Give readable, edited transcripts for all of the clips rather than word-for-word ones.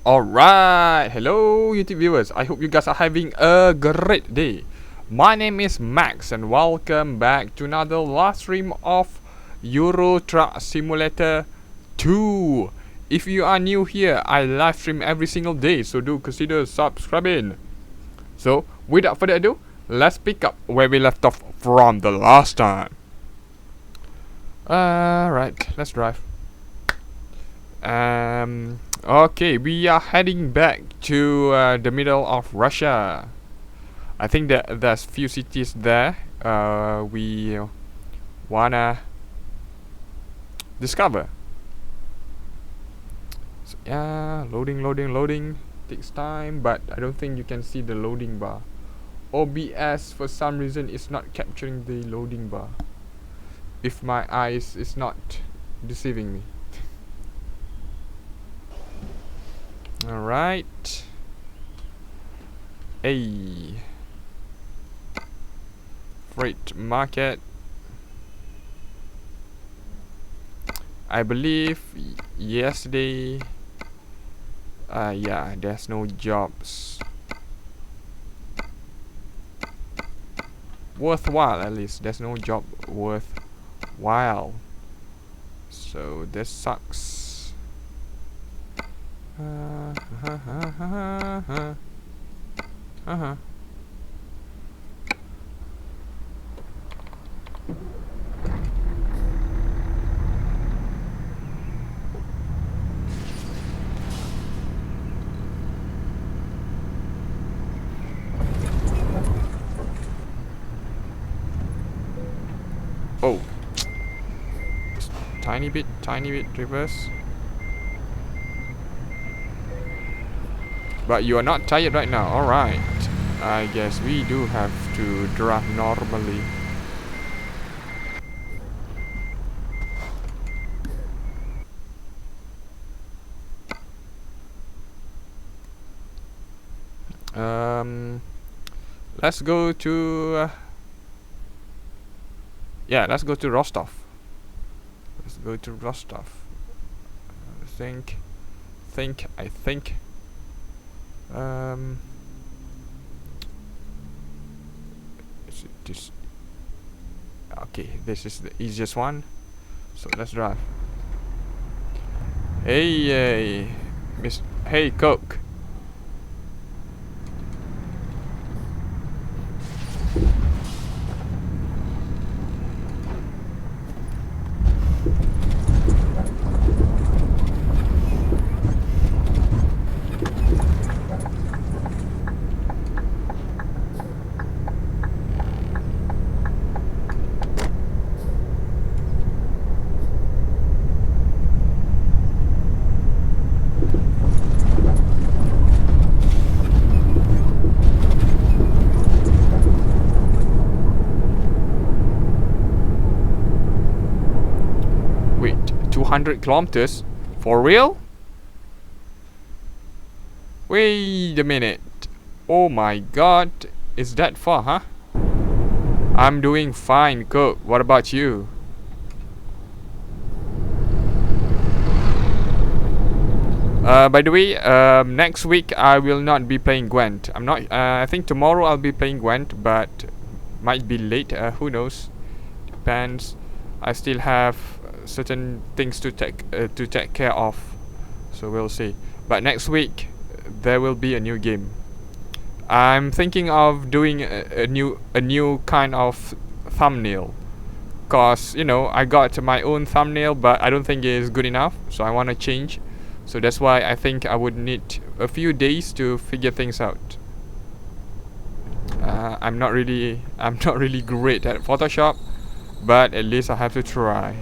Alright, hello YouTube viewers, I hope you guys are having a great day. My name is Max and welcome back to another live stream of Euro Truck Simulator 2. If you are new here, I live stream every single day, so do consider subscribing. So, without further ado, let's pick up where we left off from the last time. Right, let's drive. Okay, we are heading back to the middle of Russia. I think that there's few cities there we wanna discover. So, yeah, loading takes time, but I don't think you can see the loading bar. OBS for some reason is not capturing the loading bar, if my eyes is not deceiving me. Alright. Hey. Freight market. I believe yesterday yeah, there's no jobs worthwhile, at least there's no job worthwhile, so this sucks. tiny bit reverse. But you are not tired right now. Alright. I guess we do have to drive normally. Let's go to yeah, let's go to Rostov. Let's go to Rostov. I think is it this? Okay, this is the easiest one, so let's drive. Hey, Miss. Hey, Coke. Wait, 200 kilometers? For real? Wait a minute. Oh my god. Is that far, huh? I'm doing fine, Cook. What about you? By the way, next week I will not be playing Gwent. I'm not. I think tomorrow I'll be playing Gwent, but might be late. Who knows? Depends. I still have certain things to take care of, so we'll see. But next week there will be a new game. I'm thinking of doing a new kind of thumbnail, cause you know I got my own thumbnail, but I don't think it is good enough, so I want to change. So that's why I think I would need a few days to figure things out. I'm not really great at Photoshop, but at least I have to try.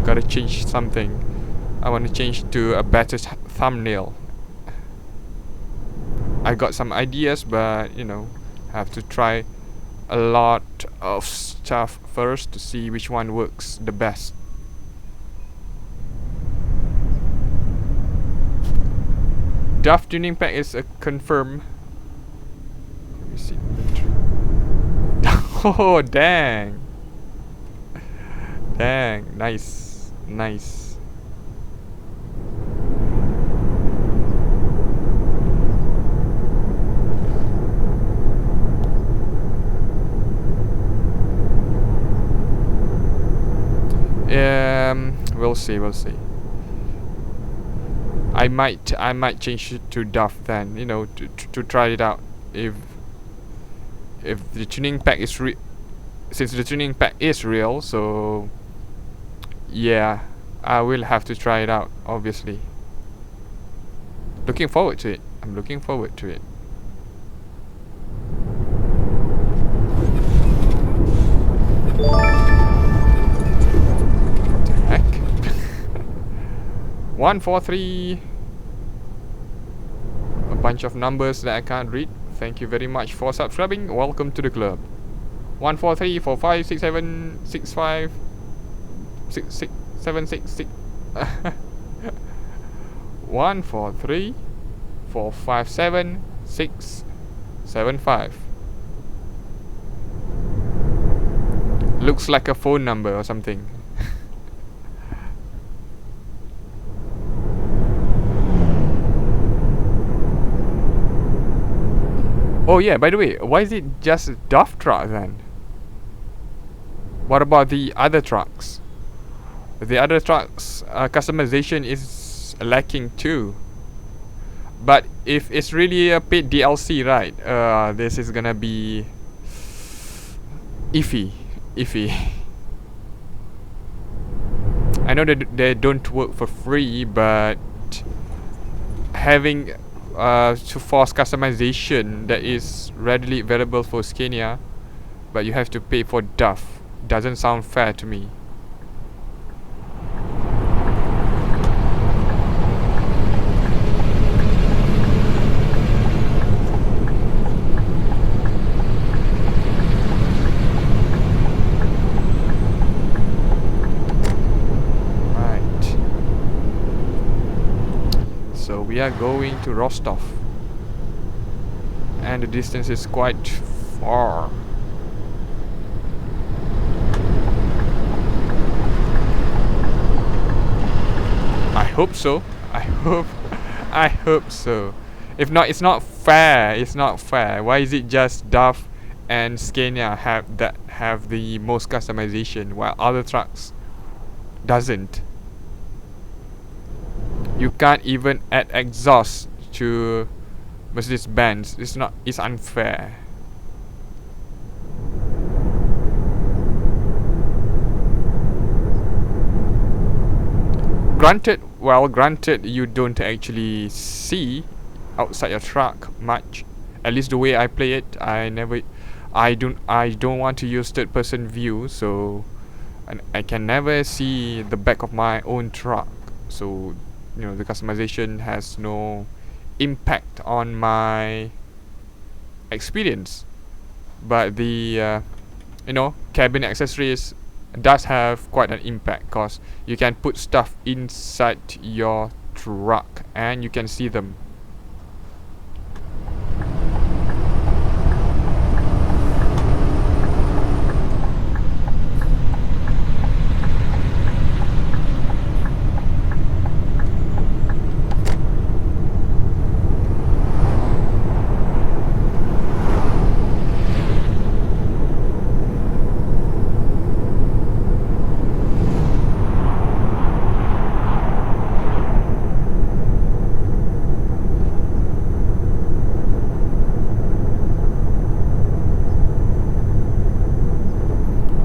Gotta change something. I want to change to a better thumbnail. I got some ideas, but you know, I have to try a lot of stuff first to see which one works the best. DAF tuning pack is a confirm. Let me see. Oh dang! Dang, nice, nice. We'll see. I might change it to DAF then, you know, to try it out. If the tuning pack is since the tuning pack is real, so yeah, I will have to try it out, obviously. Looking forward to it. I'm looking forward to it. What the heck? 143. A bunch of numbers that I can't read. Thank you very much for subscribing. Welcome to the club. 143 45 67 65 66 766 143 457 675. Looks like a phone number or something. Oh yeah, by the way, why is it just DAF truck then? What about the other trucks? The other trucks customization is lacking too. But if it's really a paid DLC, right? This is gonna be iffy. I know that they don't work for free, but having to force customization that is readily available for Scania, but you have to pay for DAF, doesn't sound fair to me. we are going to Rostov, and the distance is quite far. I hope so. I hope so. If not, it's not fair. It's not fair. Why is it just DAF and Scania have the most customization while other trucks doesn't? You can't even add exhaust to Mercedes-Benz. It's unfair. Granted, you don't actually see outside your truck much. At least the way I play it, I don't want to use third person view, so I can never see the back of my own truck. So, you know, the customization has no impact on my experience. But the cabin accessories does have quite an impact, because you can put stuff inside your truck and you can see them.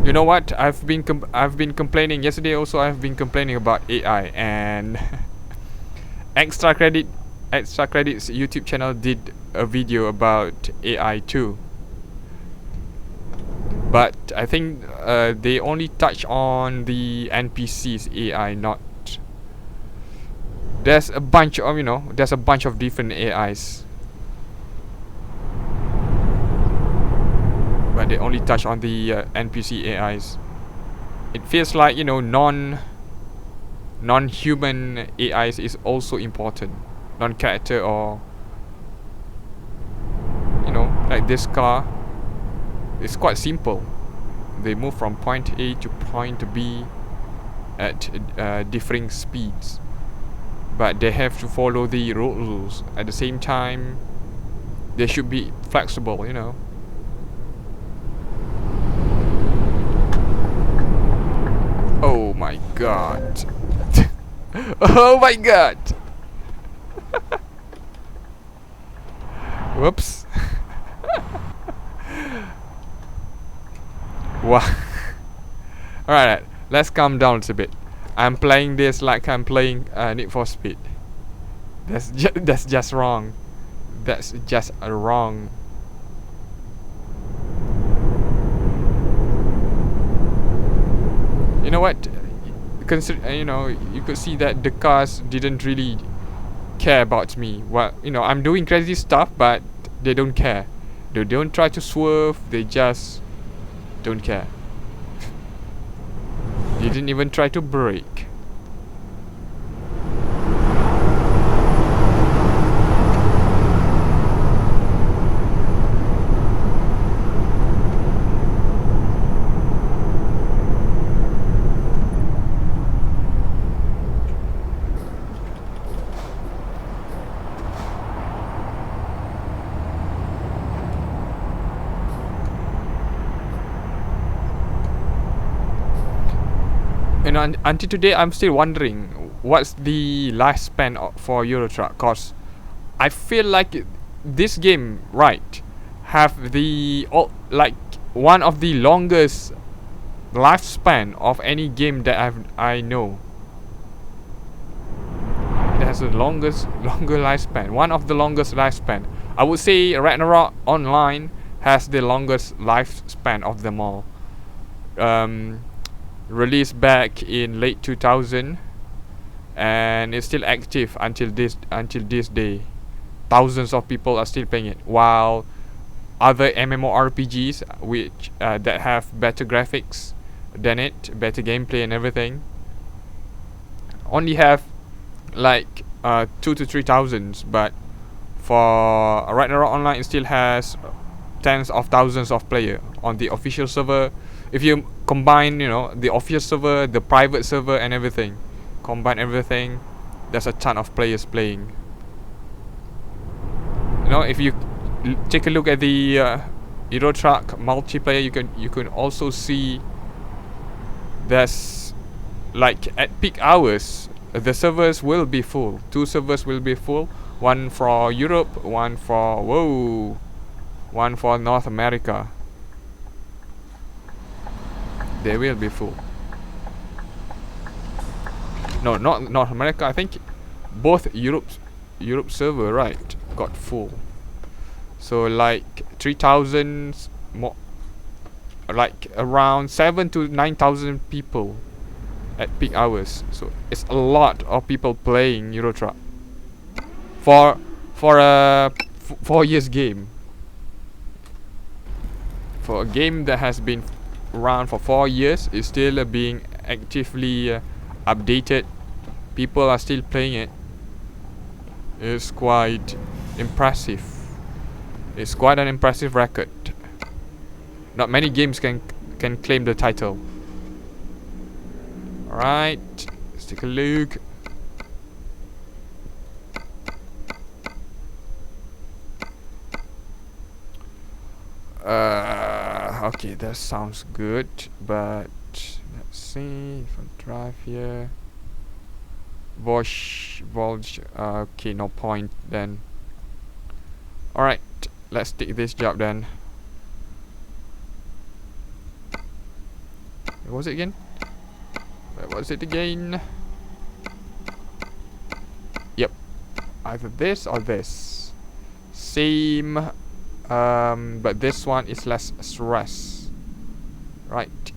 You know what? I've been complaining yesterday. Also, I've been complaining about AI, and Extra Credits YouTube channel did a video about AI too. But I think they only touch on the NPCs AI, not. There's a bunch of different AIs. But they only touch on the NPC AIs. It feels like, non-human AIs is also important. Non-character, or like this car. It's quite simple. They move from point A to point B at differing speeds, but they have to follow the road rules. At the same time, they should be flexible, Oh my god. Oh my god. Whoops. Wow. Alright, let's calm down a bit. I'm playing this like I'm playing Need for Speed. That's just wrong. That's just wrong. You know what? You could see that the cars didn't really care about me. Well, I'm doing crazy stuff, but they don't care. They don't try to swerve. They just don't care. They didn't even try to brake. Until today, I'm still wondering what's the lifespan for Euro Truck, cause I feel like this game, right, have the one of the longest lifespan of any game that I know. It has the longer lifespan, one of the longest lifespan. I would say Ragnarok Online has the longest lifespan of them all. Released back in late 2000, and it's still active until this day. Thousands of people are still playing it, while other MMORPGs which that have better graphics than it, better gameplay and everything, only have like 2 to 3,000, but for Ragnarok Online, it still has tens of thousands of players on the official server. If you combine, you know, the official server, the private server, and everything, combine everything, there's a ton of players playing. You know, if you take a look at the Euro Truck multiplayer, you can also see there's, like, at peak hours, the servers will be full. 2 servers will be full. One for Europe, one for North America. They will be full. No, not North America. I think both Europe server, right, got full. So like 3,000 more, like around 7 to 9,000 people at peak hours. So it's a lot of people playing Euro Truck for a 4 years game. For a game that has been around for 4 years, is still being actively updated. People are still playing it. It's quite impressive. It's quite an impressive record. Not many games can claim the title. Alright, let's take a look. Okay, that sounds good, but let's see if I drive here. Volge, okay, no point then. Alright, let's take this job then. Where was it again? Where was it again? Yep, either this or this. Same. But this one is less stress, right?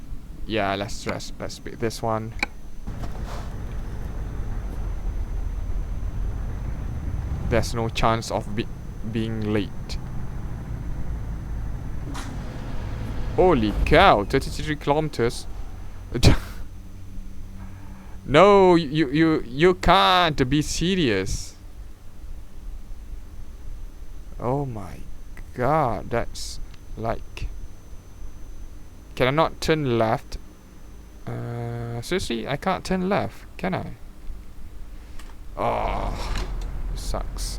Yeah, less stress. Let's pick this one. There's no chance of being late. Holy cow, 33 kilometers. No, you can't be serious. Oh my god, that's like, can I not turn left? Seriously, I can't turn left, can I? Oh, sucks.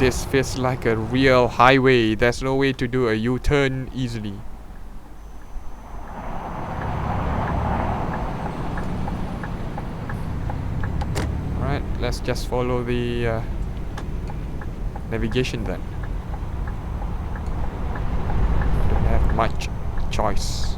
This feels like a real highway. There's no way to do a U-turn easily. Let's just follow the navigation then. Don't have much choice.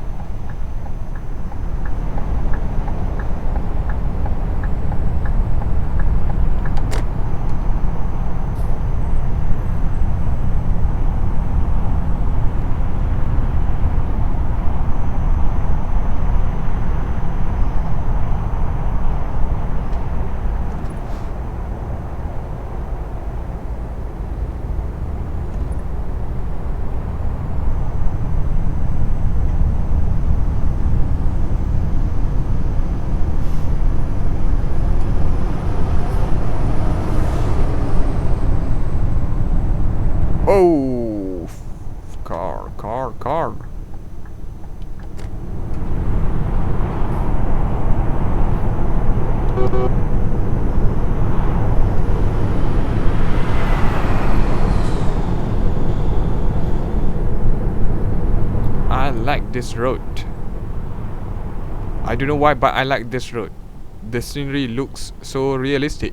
Oh, car. I like this road. I don't know why, but I like this road. The scenery looks so realistic.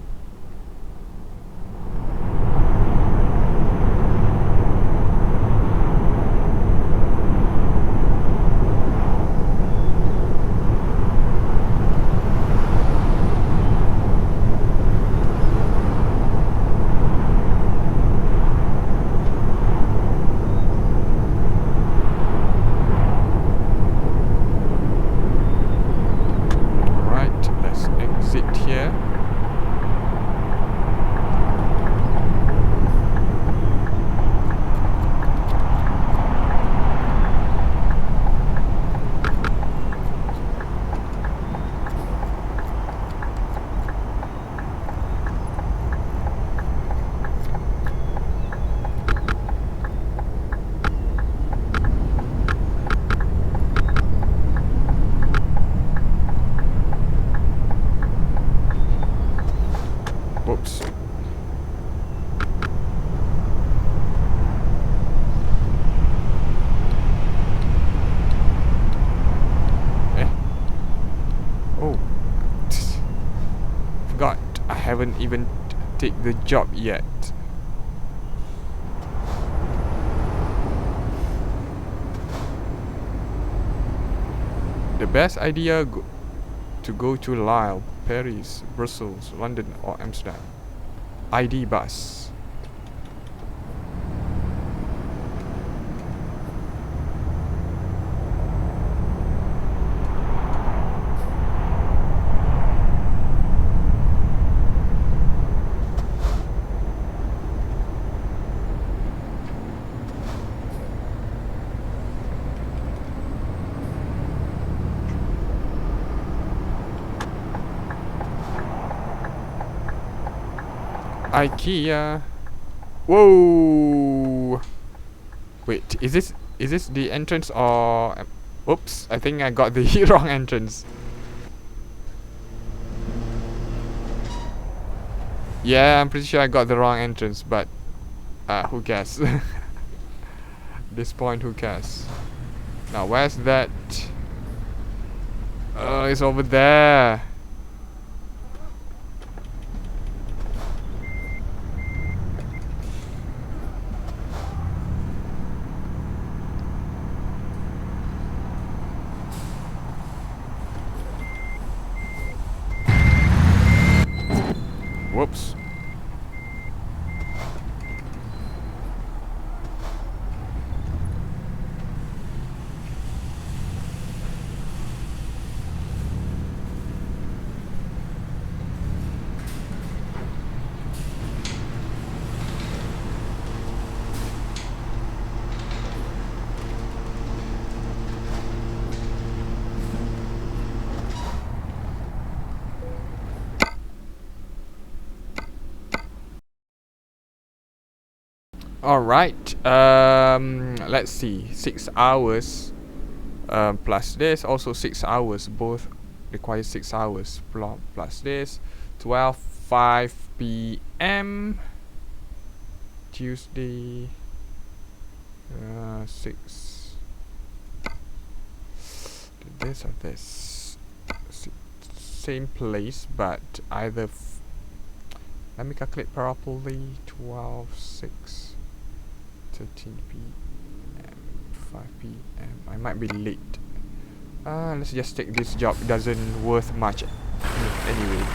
haven't even take the job yet. The best idea to go to Lille, Paris, Brussels, London or Amsterdam. ID bus. IKEA. Whoa! Wait, is this the entrance or? Oops! I think I got the wrong entrance. Yeah, I'm pretty sure I got the wrong entrance, but who cares? This point, who cares? Now, where's that? It's over there. Whoops. Alright, let's see, 6 hours plus this, also 6 hours, both require 6 hours plus this, 5 p.m. Tuesday, 6, this or this, same place, but either, let me calculate properly, 12, 6, 13 p.m. 5 p.m. I might be late. Let's just take this job. It doesn't worth much anyway.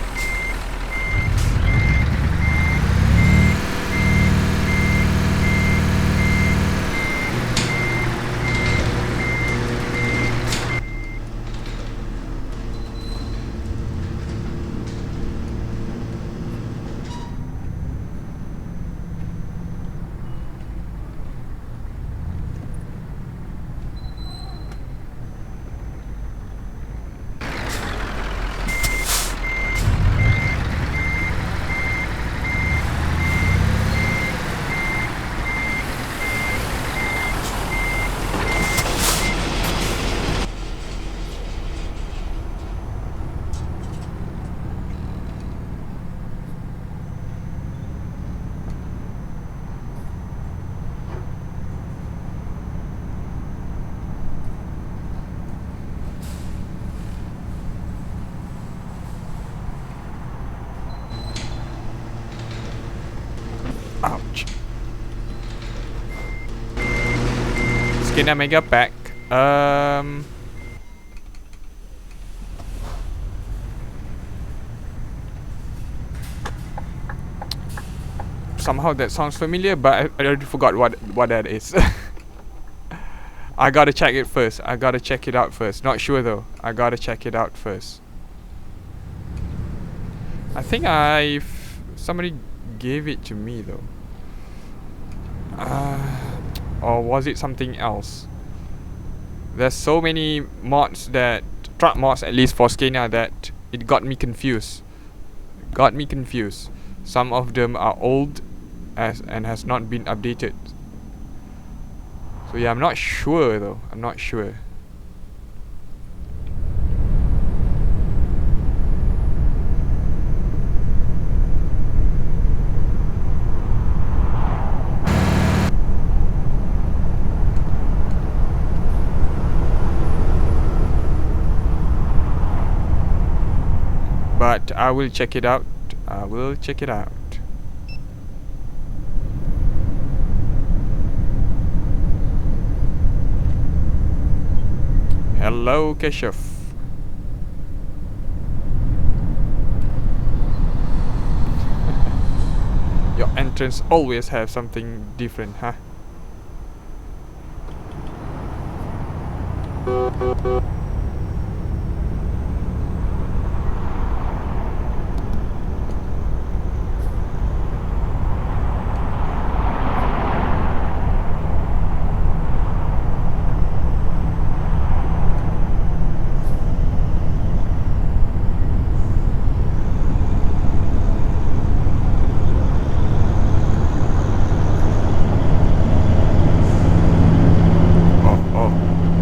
Ouch. Skinner Mega Pack. Somehow that sounds familiar, but I already forgot what that is. I gotta check it first. I gotta check it out first. Not sure though. I gotta check it out first. I think somebody gave it to me though. Or was it something else? There's so many mods that truck mods, at least for Scania, that it got me confused. Some of them are old and has not been updated. So yeah, I'm not sure though. I'm not sure. But I will check it out. I will check it out. Hello, Keshav. Your entrance always have something different, huh?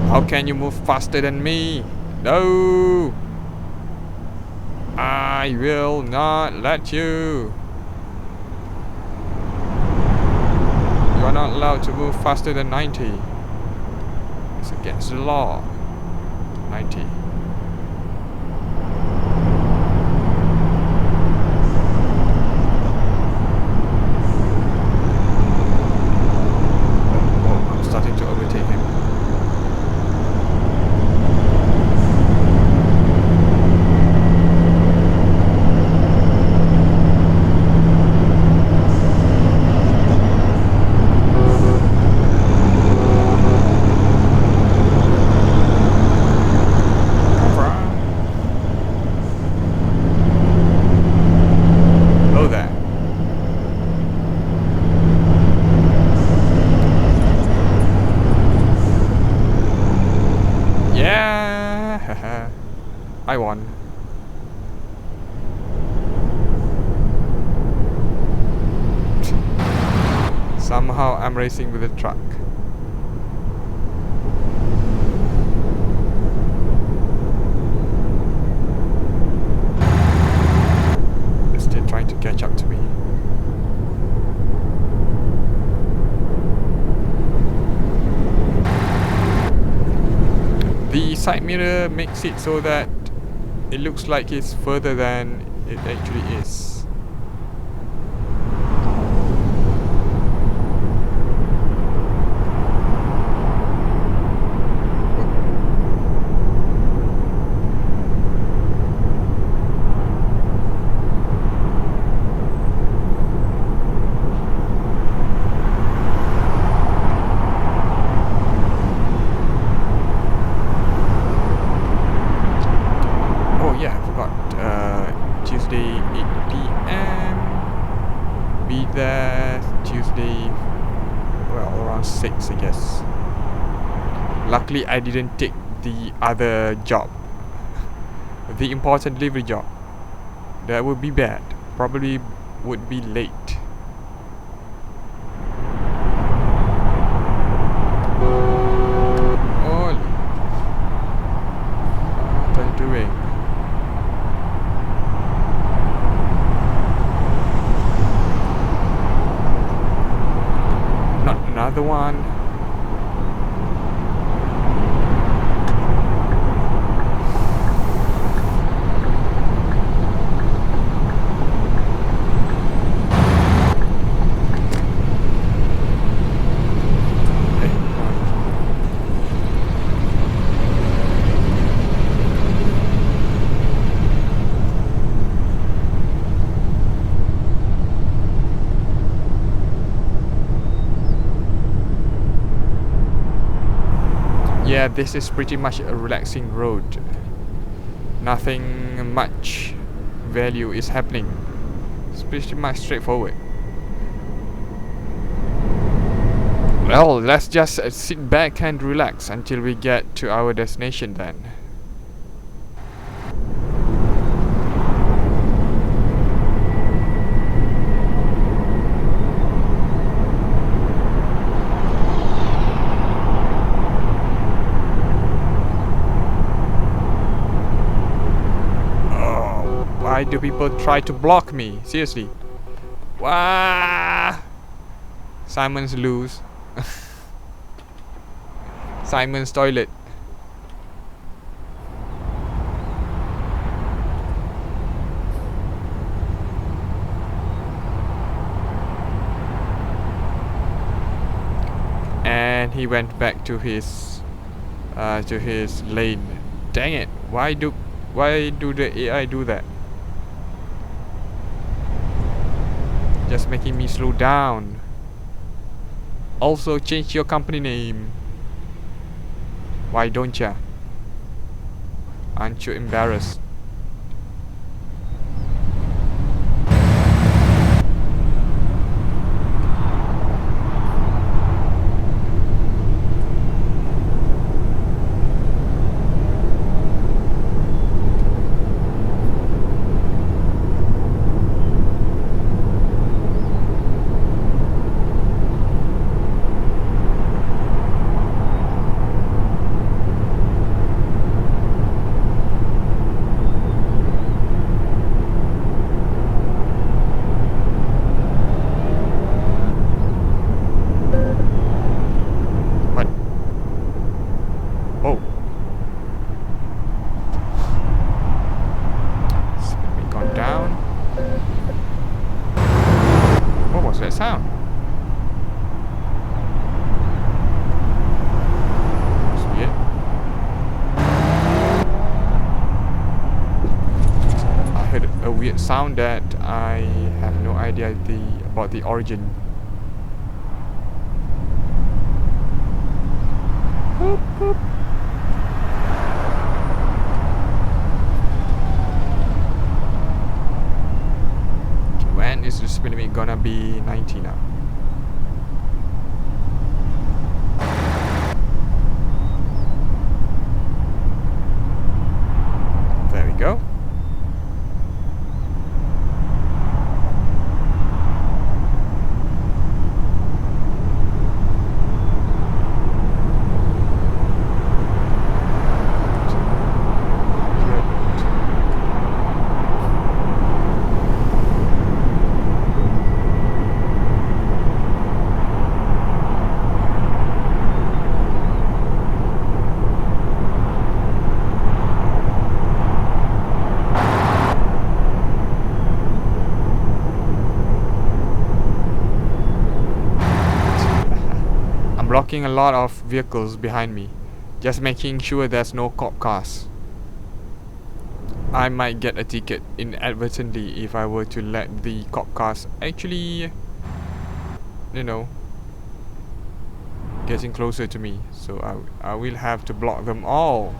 How can you move faster than me? No! I will not let you. You are not allowed to move faster than 90. It's against the law. 90. Oh, I'm starting to overtake him. I won. Somehow I'm racing with the truck. It's still trying to catch up to me. The side mirror makes it so that it looks like it's further than it actually is. Tuesday 8 PM. Be there Tuesday, well, around 6 I guess. Luckily I didn't take the other job, the important delivery job. That would be bad. Probably would be late. Oh, what are you doing? Another one. Yeah, this is pretty much a relaxing road. Nothing much value is happening. It's pretty much straightforward. Well, let's just sit back and relax until we get to our destination then. Why do people try to block me? Seriously. Wah! Simon's loose. Simon's toilet. he went back to his lane. Dang it! Why do the AI do that? Just making me slow down. Also, change your company name. Why don't ya? Aren't you embarrassed? Sound. That's weird. I heard a weird sound that I have no idea about the origin. Boop, boop. When is the speed limit gonna be 90 now? There we go. Blocking a lot of vehicles behind me, just making sure there's no cop cars. I might get a ticket inadvertently if I were to let the cop cars actually, you know, getting closer to me. So I will have to block them all.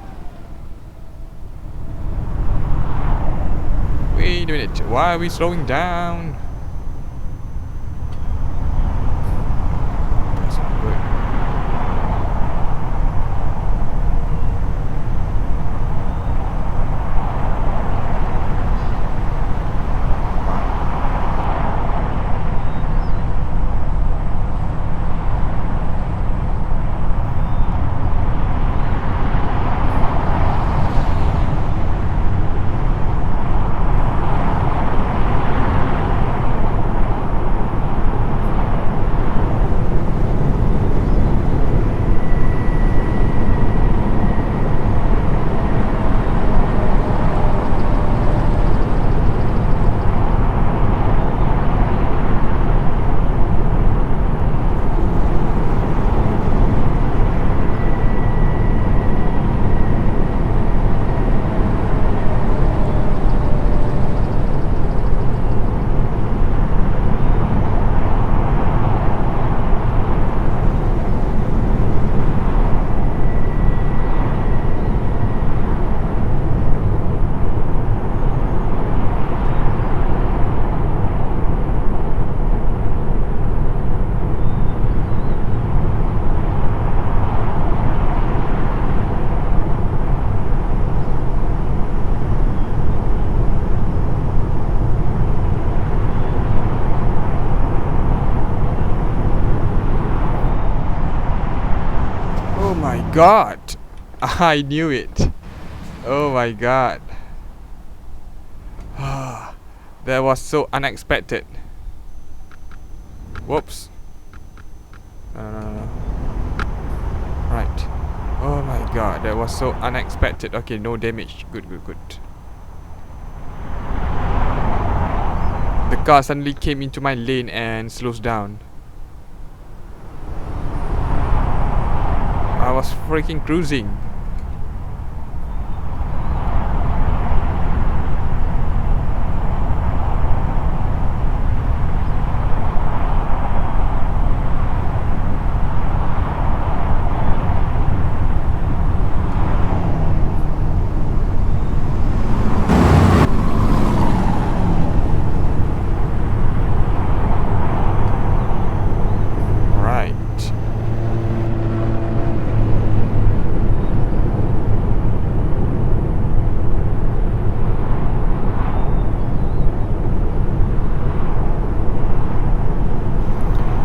Wait a minute, why are we slowing down? That's not good. God, I knew it. Oh my God. That was so unexpected. Whoops. No. Right. Oh my God, that was so unexpected. Okay, no damage. Good. The car suddenly came into my lane and slows down. was freaking cruising.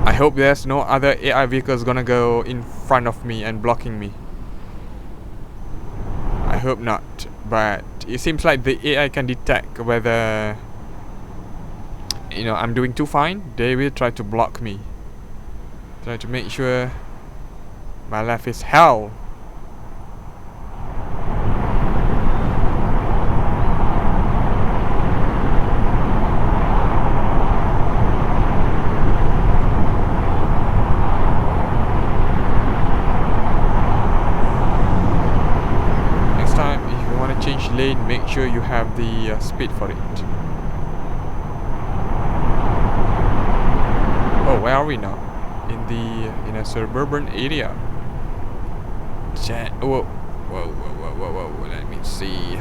I hope there's no other AI vehicles gonna go in front of me and blocking me. I hope not, but it seems like the AI can detect whether, you know, I'm doing too fine. They will try to block me, try to make sure my life is hell. Change lane, make sure you have the speed for it. Oh, where are we now? In a suburban area. Whoa, whoa, whoa, whoa, whoa, whoa. Let me see.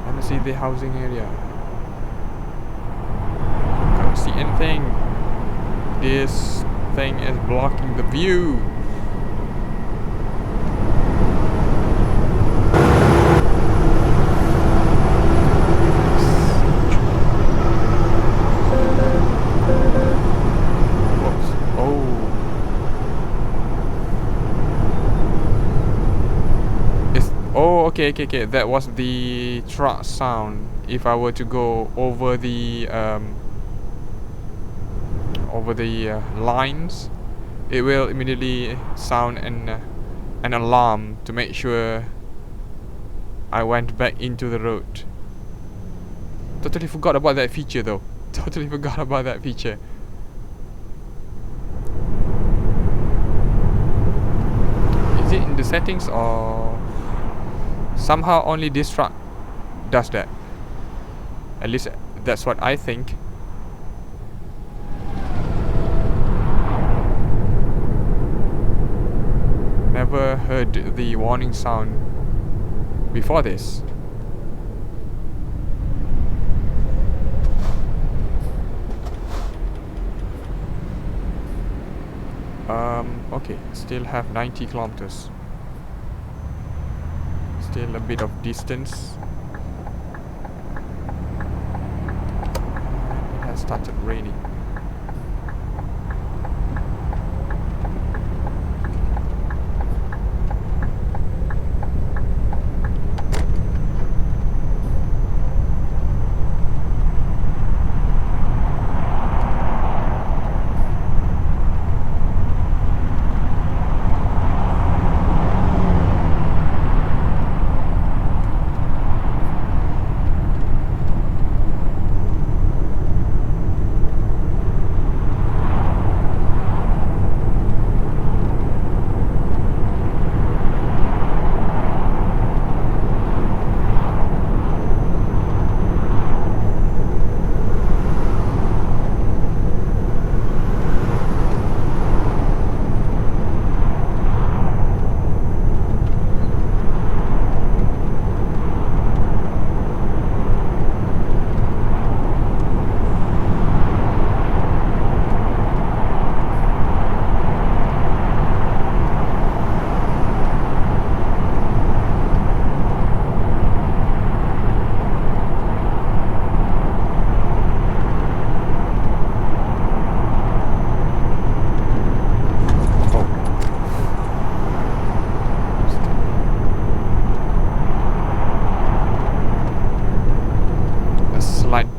Let me see the housing area. Can't see anything. This thing is blocking the view. Okay, that was the truck sound. If I were to go over the lines, it will immediately sound an alarm to make sure I went back into the road. Totally forgot about that feature though. Totally forgot about that feature. Is it in the settings or somehow only this truck does that? At least that's what I think. Never heard the warning sound before this. Okay, still have 90 kilometers. Still a bit of distance. It has started raining.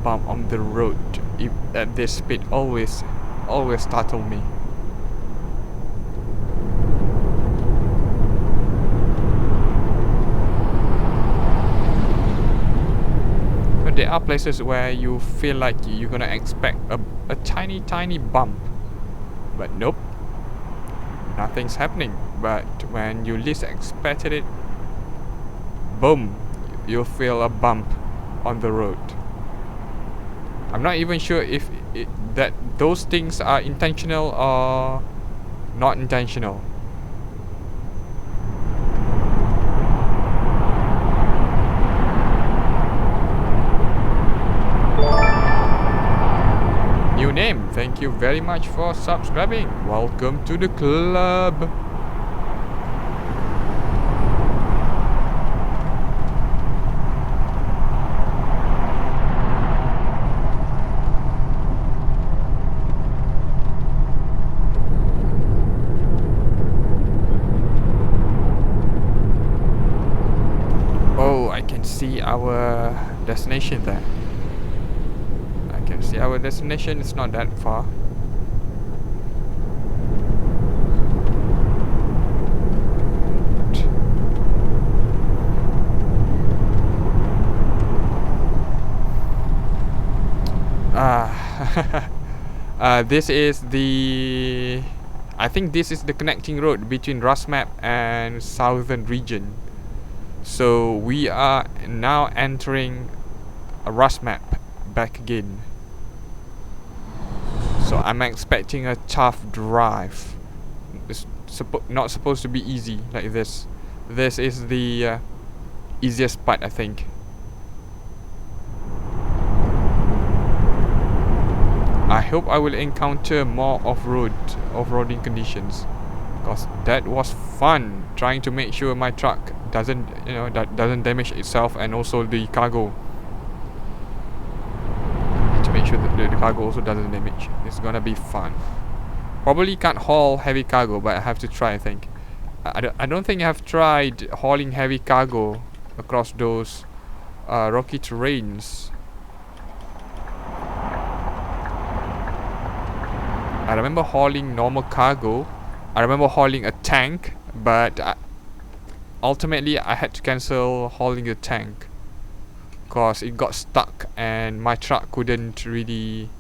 Bump on the road at this speed always startle me. But there are places where you feel like you're gonna expect a tiny bump, but nope, nothing's happening. But when you least expected it, boom, you'll feel a bump on the road. I'm not even sure if that those things are intentional or not intentional. New name, thank you very much for subscribing. Welcome to the club. Oh, I can see our destination there. I can see our destination. It's not that far. This is the... I think this is the connecting road between RusMap and Southern region. So we are now entering a RusMap back again. So I'm expecting a tough drive. It's not supposed to be easy like this. This is the easiest part, I think. I hope I will encounter more off-roading conditions, because that was fun trying to make sure my truck doesn't damage itself, and also the cargo. To make sure that the cargo also doesn't damage. It's gonna be fun. Probably can't haul heavy cargo, but I have to try, I think. I don't think I've tried hauling heavy cargo across those rocky terrains. I remember hauling normal cargo. I remember hauling a tank, but ultimately I had to cancel hauling the tank because it got stuck and my truck couldn't really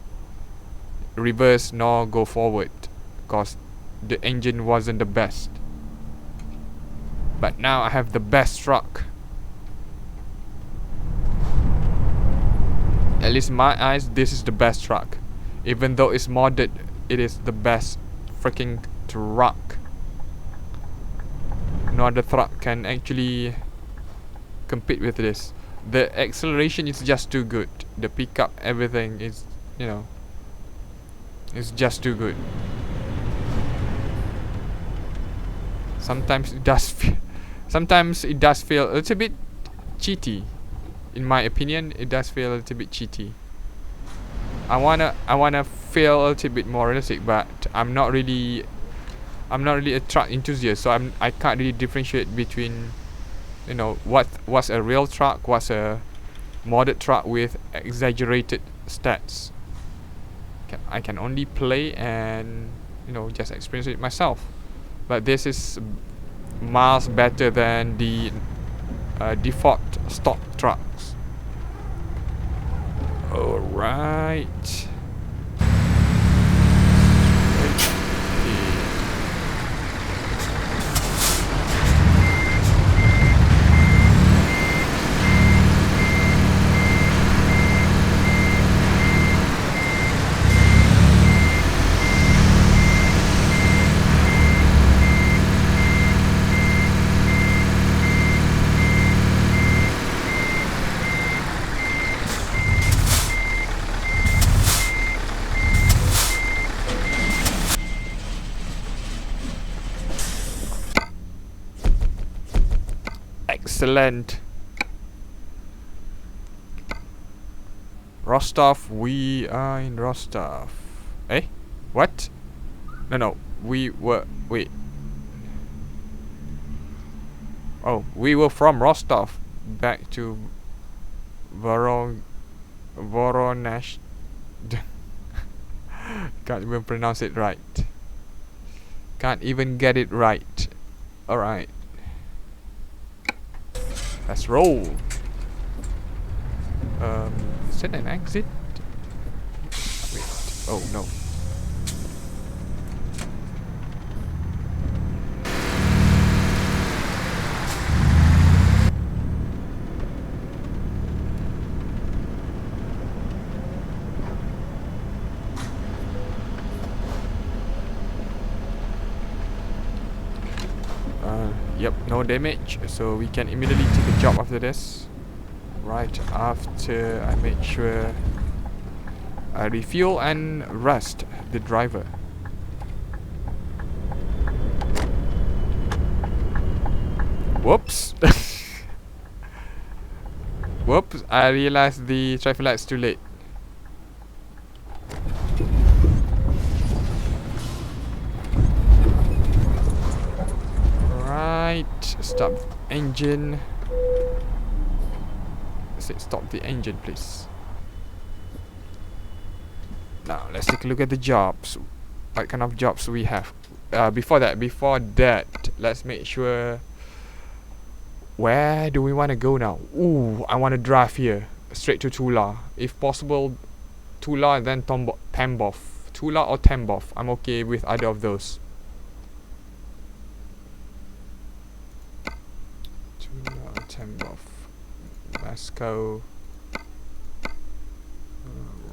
reverse nor go forward because the engine wasn't the best. But now I have the best truck. At least in my eyes, this is the best truck. Even though it's modded, it is the best freaking truck. No other truck can actually compete with this. The acceleration is just too good. The pickup, everything is, it's just too good. Sometimes it does feel a little bit cheaty. In my opinion, it does feel a little bit cheaty. I wanna feel a little bit more realistic, but I'm not really a truck enthusiast, so I can't really differentiate between what's a real truck, what's a modded truck with exaggerated stats. I can only play and just experience it myself. But this is miles better than the default stock trucks. Alright. Excellent. Rostov, we are in Rostov. Eh? What? No, we were... Wait. Oh, we were from Rostov back to Voronezh. Can't even pronounce it right. Can't even get it right. Alright. Let's roll. Is it an exit? Wait. Oh no. Yep, no damage, so we can immediately take a job after this. Right after I make sure I refuel and rest the driver. Whoops. Whoops, I realized the traffic light's too late. Right, stop engine. Say stop the engine, please. Now let's take a look at the jobs. What kind of jobs we have? Before that, let's make sure. Where do we want to go now? Ooh, I want to drive here straight to Tula, if possible. Tula and then Tambov. Tula or Tambov. I'm okay with either of those. Tula or Tambov. Let's go.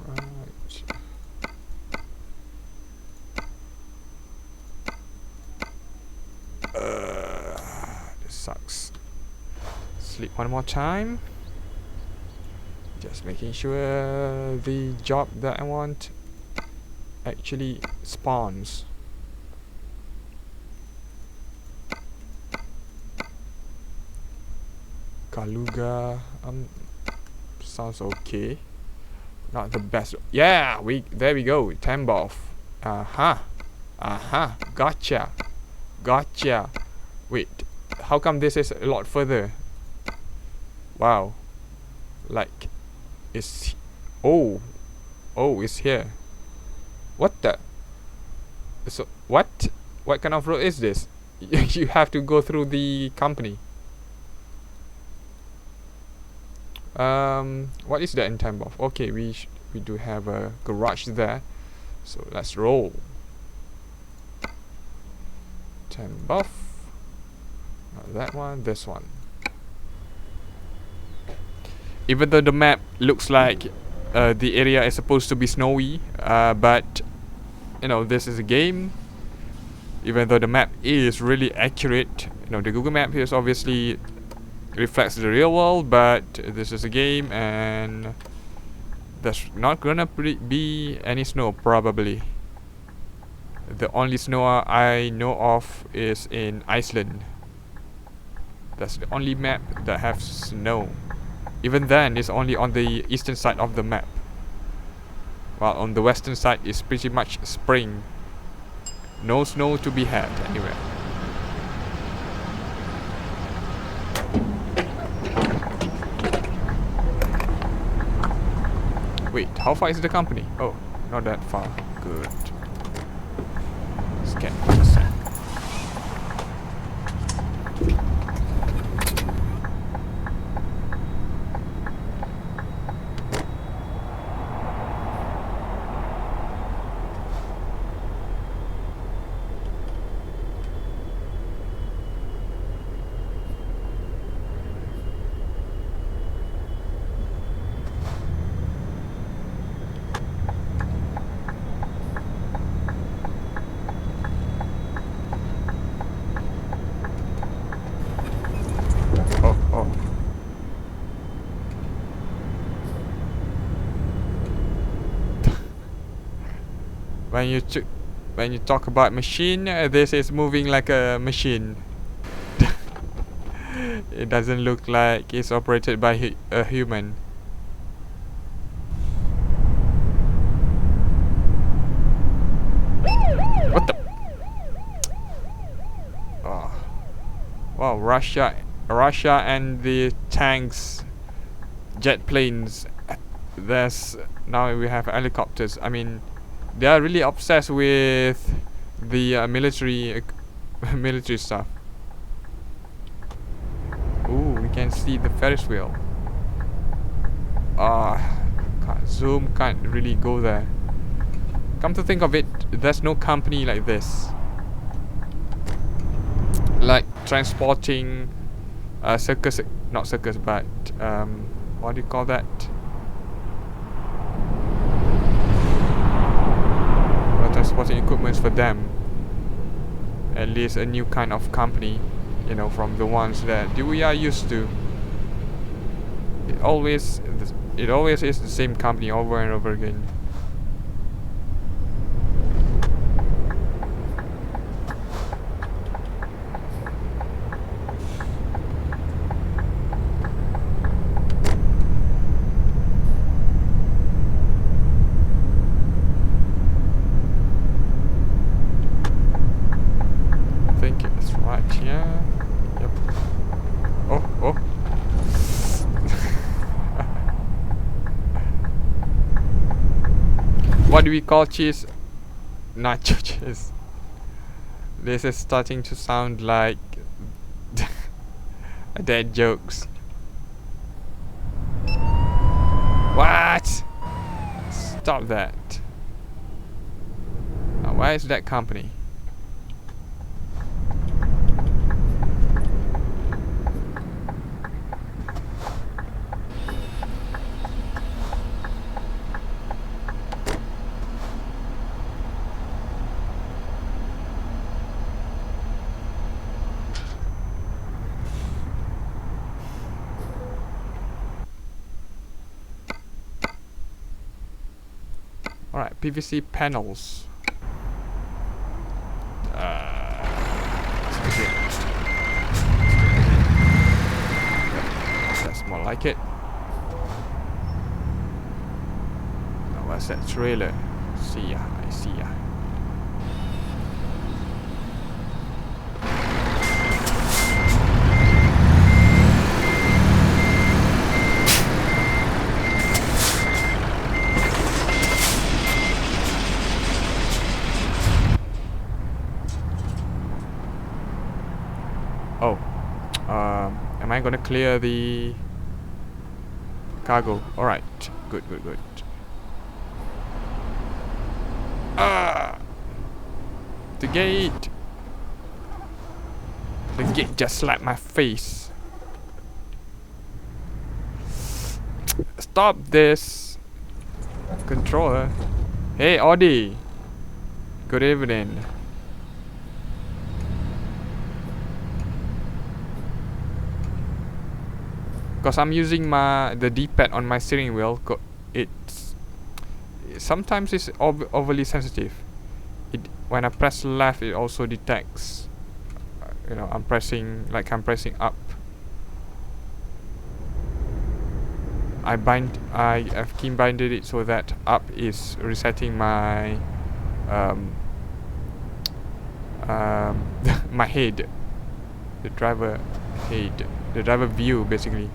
Alright. This sucks. Sleep one more time. Just making sure the job that I want actually spawns. Kaluga, sounds okay. Not the best. Yeah, there we go. Tambov. Gotcha. Wait, how come this is a lot further? Wow. Like, it's it's here. What the? So what kind of road is this? You have to go through the company. What is that in Tambov? Okay, we do have a garage there, so let's roll. Tambov. Not that one, this one. Even though the map looks like the area is supposed to be snowy, but you know, this is a game. Even though the map is really accurate, you know, the Google map here is obviously reflects the real world, but this is a game and there's not gonna be any snow probably. The only snow I know of is in Iceland. That's the only map that has snow. Even then, it's only on the eastern side of the map, while on the western side is pretty much spring. No snow to be had anywhere. Wait, how far is the company? Oh, not that far. Good. Scan. When you talk about machine, this is moving like a machine. It doesn't look like it's operated by a human. What the? Oh. Wow, Russia and the tanks, jet planes. Now we have helicopters. I mean, they are really obsessed with the military stuff. Ooh, we can see the Ferris wheel. Can't zoom, can't really go there. Come to think of it, there's no company like this, like transporting circus, not circus, but what do you call that? Transporting equipment for them. At least a new kind of company. you know, from the ones that we are used to. It always is the same company over and over again. I think it's right here. Yep. Oh. What do we call cheese? Nacho cheese. This is starting to sound like dead jokes. What? Stop that. Now, where is that company? Alright, PVC panels. That's more like it. Now what's that trailer? See ya, I see ya. Oh, am I gonna clear the cargo? Alright, good. The gate! The gate just slapped my face. Stop this! Controller. Hey, Audi! Good evening. Because I'm using the D-pad on my steering wheel, sometimes it's overly sensitive. When I press left, it also detects, you know, I'm pressing up. I've key binded it so that up is resetting my my head, the driver head, the driver view basically.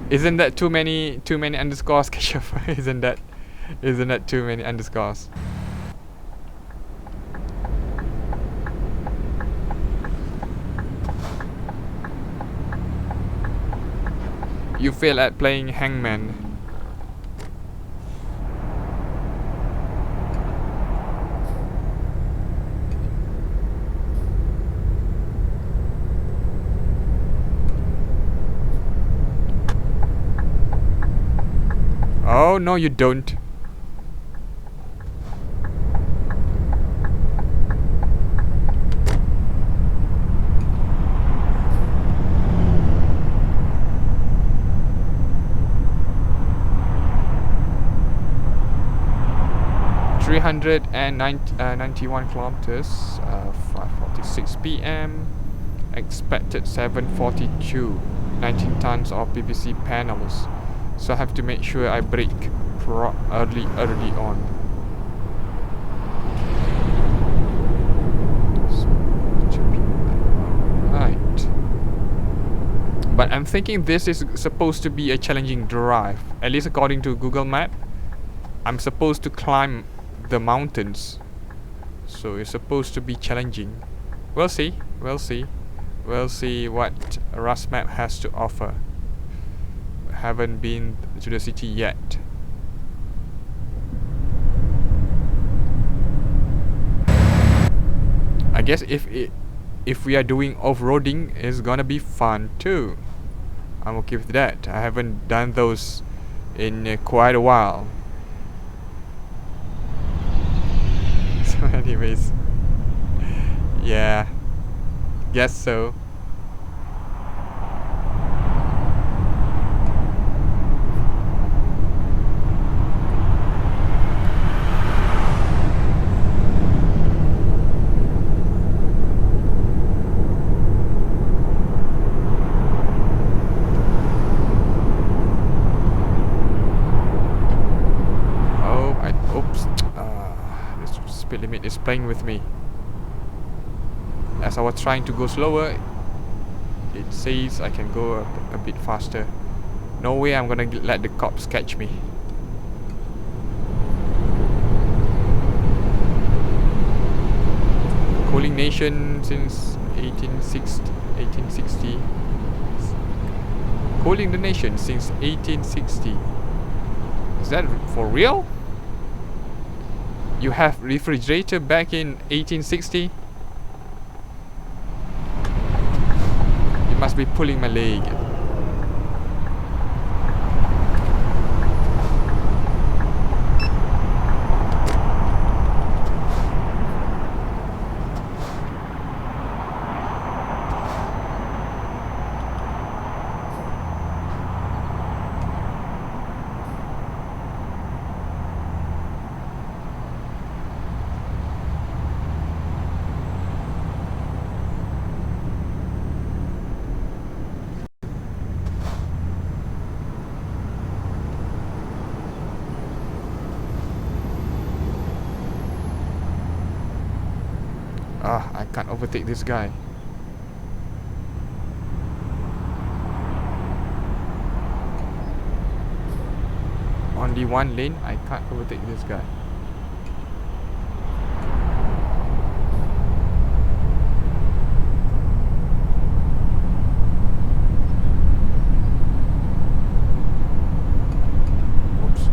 Isn't that too many underscores, Keshav? Isn't that too many underscores? You fail at playing Hangman. Oh, no you don't. And 91 kilometers, 5:46 p.m. Expected 7:42. 19 tons of PVC panels. So I have to make sure I brake early on. Right. But I'm thinking this is supposed to be a challenging drive. At least according to Google Map. I'm supposed to climb the mountains. So it's supposed to be challenging. We'll see. We'll see what RusMap has to offer. Haven't been to the city yet. I guess if we are doing off-roading, it's gonna be fun too. I'm okay with that. I haven't done those in quite a while. So anyways, yeah, guess so. Speed limit is playing with me. As I was trying to go slower, it says I can go a bit faster. No way I'm gonna let the cops catch me. Cooling nation since 1860. Cooling the nation since 1860. Is that for real? You have refrigerator back in 1860? You must be pulling my leg. I can't overtake this guy. Only one lane, I can't overtake this guy. Oops.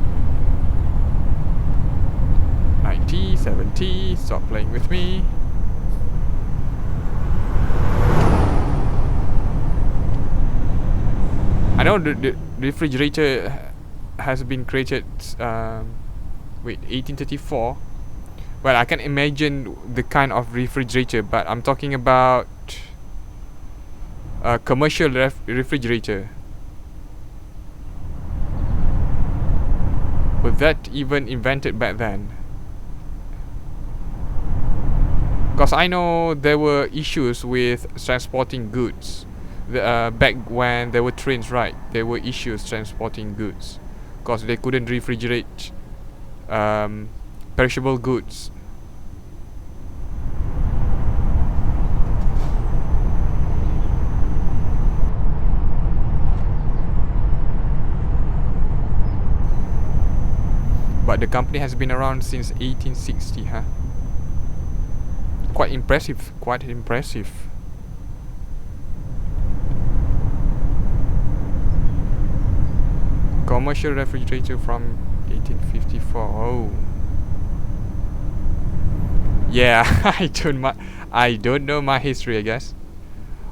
90, 70, stop playing with me. I know the refrigerator has been created, 1834. Well, I can imagine the kind of refrigerator, but I'm talking about a commercial refrigerator. Was that even invented back then? Because I know there were issues with transporting goods. Back when there were trains, right? There were issues transporting goods because they couldn't refrigerate perishable goods. But the company has been around since 1860, huh? Quite impressive, quite impressive. Commercial refrigerator from 1854. Oh, yeah. I don't know my history, I guess.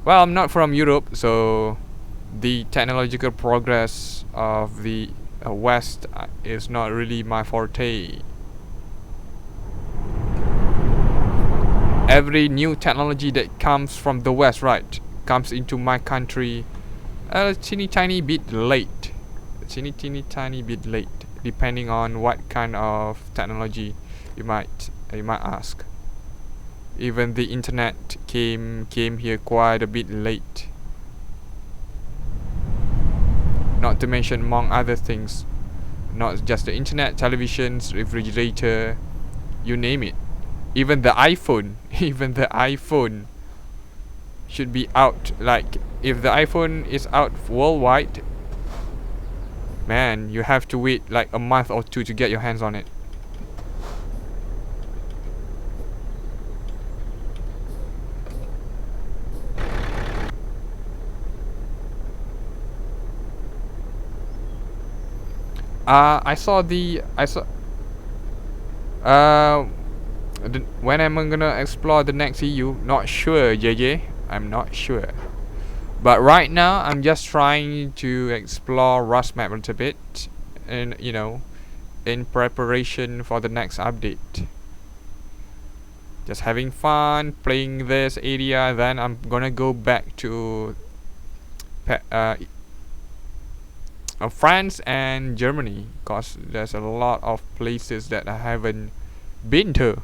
Well, I'm not from Europe, so the technological progress of the West is not really my forte. Every new technology that comes from the West, right, comes into my country a teeny tiny bit late. Teeny tiny bit late, depending on what kind of technology you might ask. Even the internet came here quite a bit late. Not to mention among other things, not just the internet, televisions, refrigerator, you name it. Even the iPhone, should be out. Like, if the iPhone is out worldwide, man, you have to wait like a month or two to get your hands on it. When am I gonna explore the next EU? Not sure, JJ. I'm not sure. But right now, I'm just trying to explore RusMap a little bit. and in preparation for the next update. Just having fun playing this area, then I'm gonna go back to France and Germany, because there's a lot of places that I haven't been to.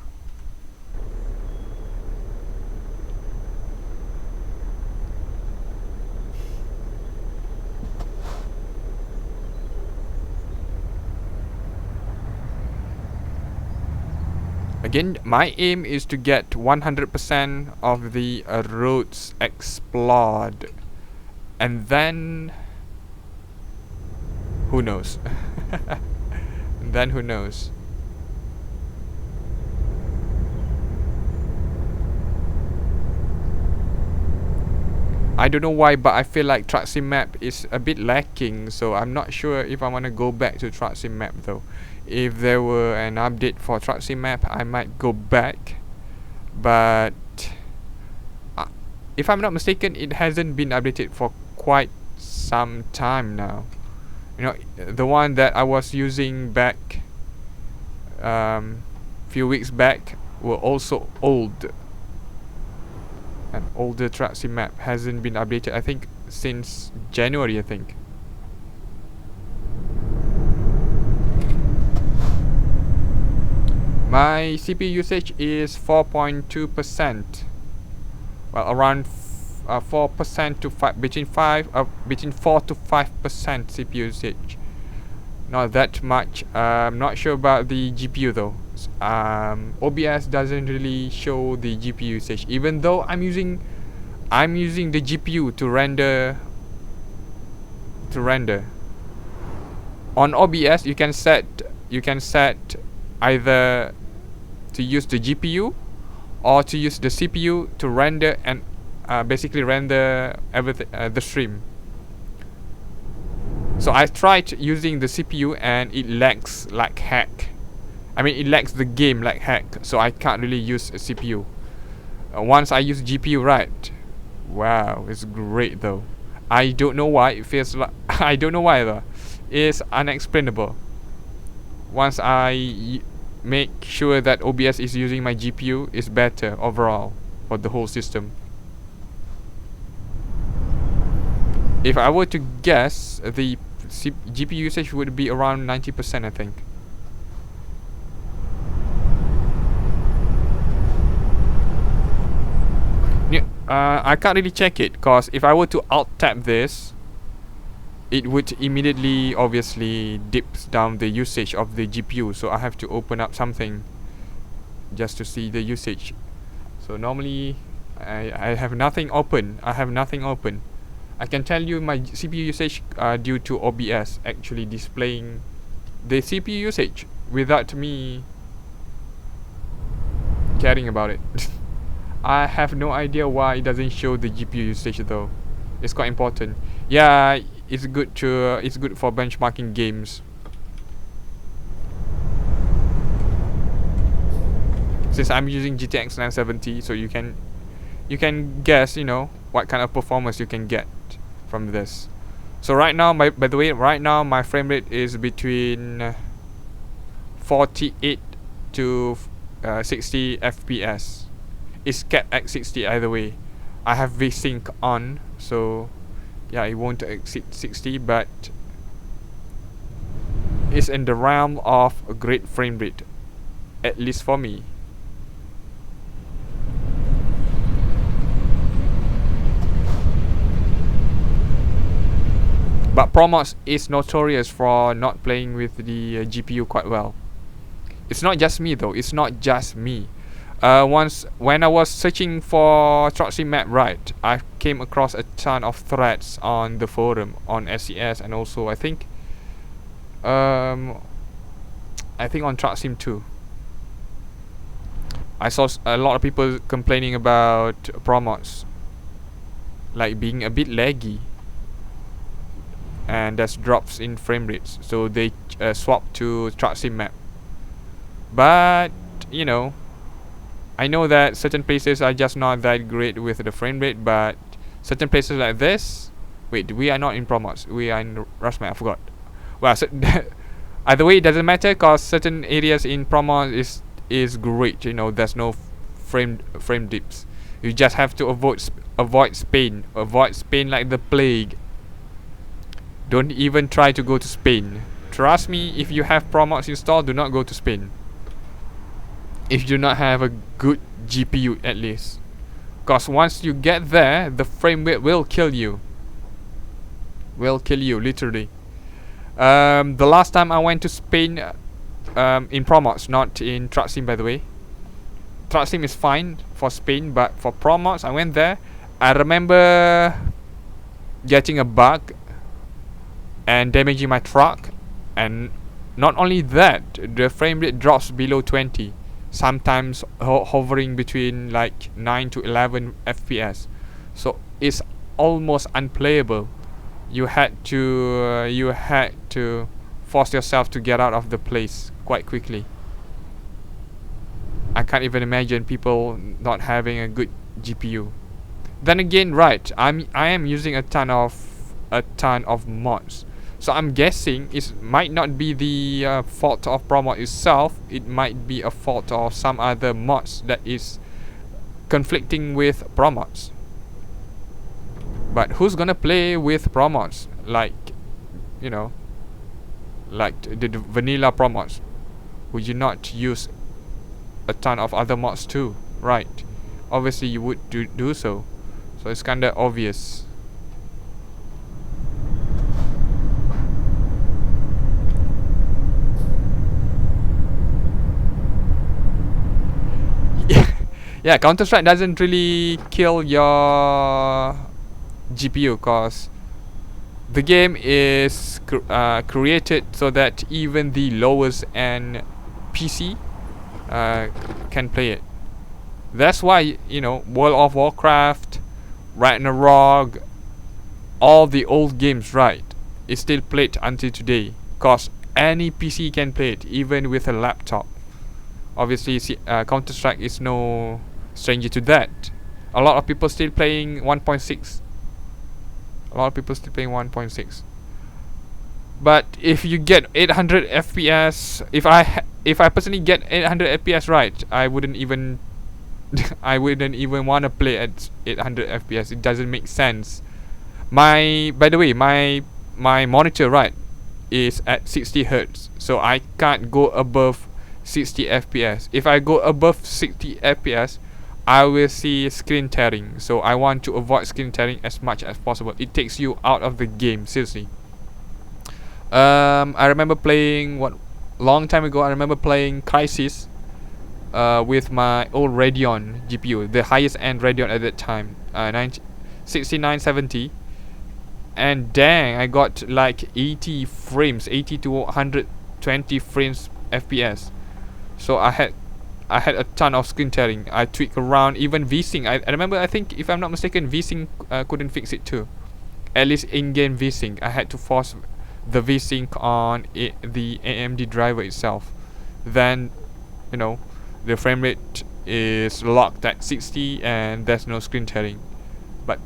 Again, my aim is to get 100% of the roads explored, and then who knows? Then who knows? I don't know why, but I feel like RusMap is a bit lacking, so I'm not sure if I want to go back to RusMap though. If there were an update for RusMap, I might go back, but if I'm not mistaken, it hasn't been updated for quite some time now. The one that I was using back few weeks back were also old. An older RusMap hasn't been updated, I think, since January, I think. My CPU usage is 4.2%. Well, around 4% to 5, between 4 to 5% CPU usage. Not that much. I'm not sure about the GPU though. OBS doesn't really show the GPU usage, even though I'm using the GPU to render. On OBS, you can set either to use the GPU or to use the CPU to render and basically render everything, the stream. So I tried using the CPU and it lags like heck. I mean, it lags the game like heck, so I can't really use a CPU. Once I use GPU, right? Wow, it's great though. I don't know why it feels like I don't know why though. It's unexplainable. Once I make sure that OBS is using my GPU, it's better overall for the whole system. If I were to guess, the GPU usage would be around 90%, I think. I can't really check it, because if I were to alt tab this, it would immediately obviously dips down the usage of the GPU, so I have to open up something just to see the usage. So normally I have nothing open. I can tell you my CPU usage due to OBS actually displaying the CPU usage without me caring about it. I have no idea why it doesn't show the GPU usage though. It's quite important. Yeah, it's good for benchmarking games. Since I'm using GTX 970, so you can guess, what kind of performance you can get from this. So right now, by the way, right now my frame rate is between 48 to 60 FPS. It's capped at 60 either way. I have VSync on, so yeah, it won't exceed 60, but it's in the realm of a great frame rate, at least for me. But Promods is notorious for not playing with the GPU quite well. It's not just me though. Once when I was searching for RusMap, right, I came across a ton of threads on the forum on SCS, and also I think on TruckSim too. I saw a lot of people complaining about Promods, like being a bit laggy, and there's drops in frame rates, so they swapped to RusMap. But I know that certain places are just not that great with the frame rate, but certain places like this. Wait, we are not in Promods. We are in RusMap. I forgot. Well, Either way, it doesn't matter, cause certain areas in Promods is great. You know, there's no frame dips. You just have to avoid Spain. Avoid Spain like the plague. Don't even try to go to Spain. Trust me, if you have Promods installed, do not go to Spain. If you do not have a good GPU at least. Cause once you get there, the frame rate will kill you. Will kill you, literally. The last time I went to Spain, in Promods, not in TruckSim, by the way. TruckSim is fine for Spain, but for Promods, I went there. I remember getting a bug and damaging my truck, and not only that, the frame rate drops below 20, sometimes hovering between like 9 to 11 FPS. So it's almost unplayable. You had to force yourself to get out of the place quite quickly. I can't even imagine people not having a good GPU. Then again, right, I am using a ton of mods. So I'm guessing it might not be the fault of Promod itself. It might be a fault of some other mods that is conflicting with Promods. But who's gonna play with Promods? Like, you know, like the vanilla Promods. Would you not use a ton of other mods too? Right. Obviously you would do so. So it's kinda obvious. Yeah, Counter-Strike doesn't really kill your GPU, cause the game is created so that even the lowest end PC can play it. That's why, you know, World of Warcraft, Ragnarok, all the old games, right, is still played until today, cause any PC can play it, even with a laptop. Obviously, Counter-Strike is no stranger to that. A lot of people still playing 1.6. A lot of people still playing 1.6. But if you get 800 FPS, if I personally get 800 FPS, right, I wouldn't even want to play at 800 FPS. It doesn't make sense. By the way, my monitor, right, is at 60 Hz, so I can't go above 60 FPS. If I go above 60 FPS, I will see screen tearing. So I want to avoid screen tearing as much as possible. It takes you out of the game, seriously. I remember playing long time ago. I remember playing Crisis with my old Radeon GPU, the highest end Radeon at that time, 6970. And dang, I got like 80 frames, 80 to 120 frames FPS. So I had a ton of screen tearing. I tweaked around, even VSync. I remember, I think, if I'm not mistaken, VSync couldn't fix it too. At least in-game VSync, I had to force the VSync on the AMD driver itself. Then, you know, the frame rate is locked at 60 and there's no screen tearing. But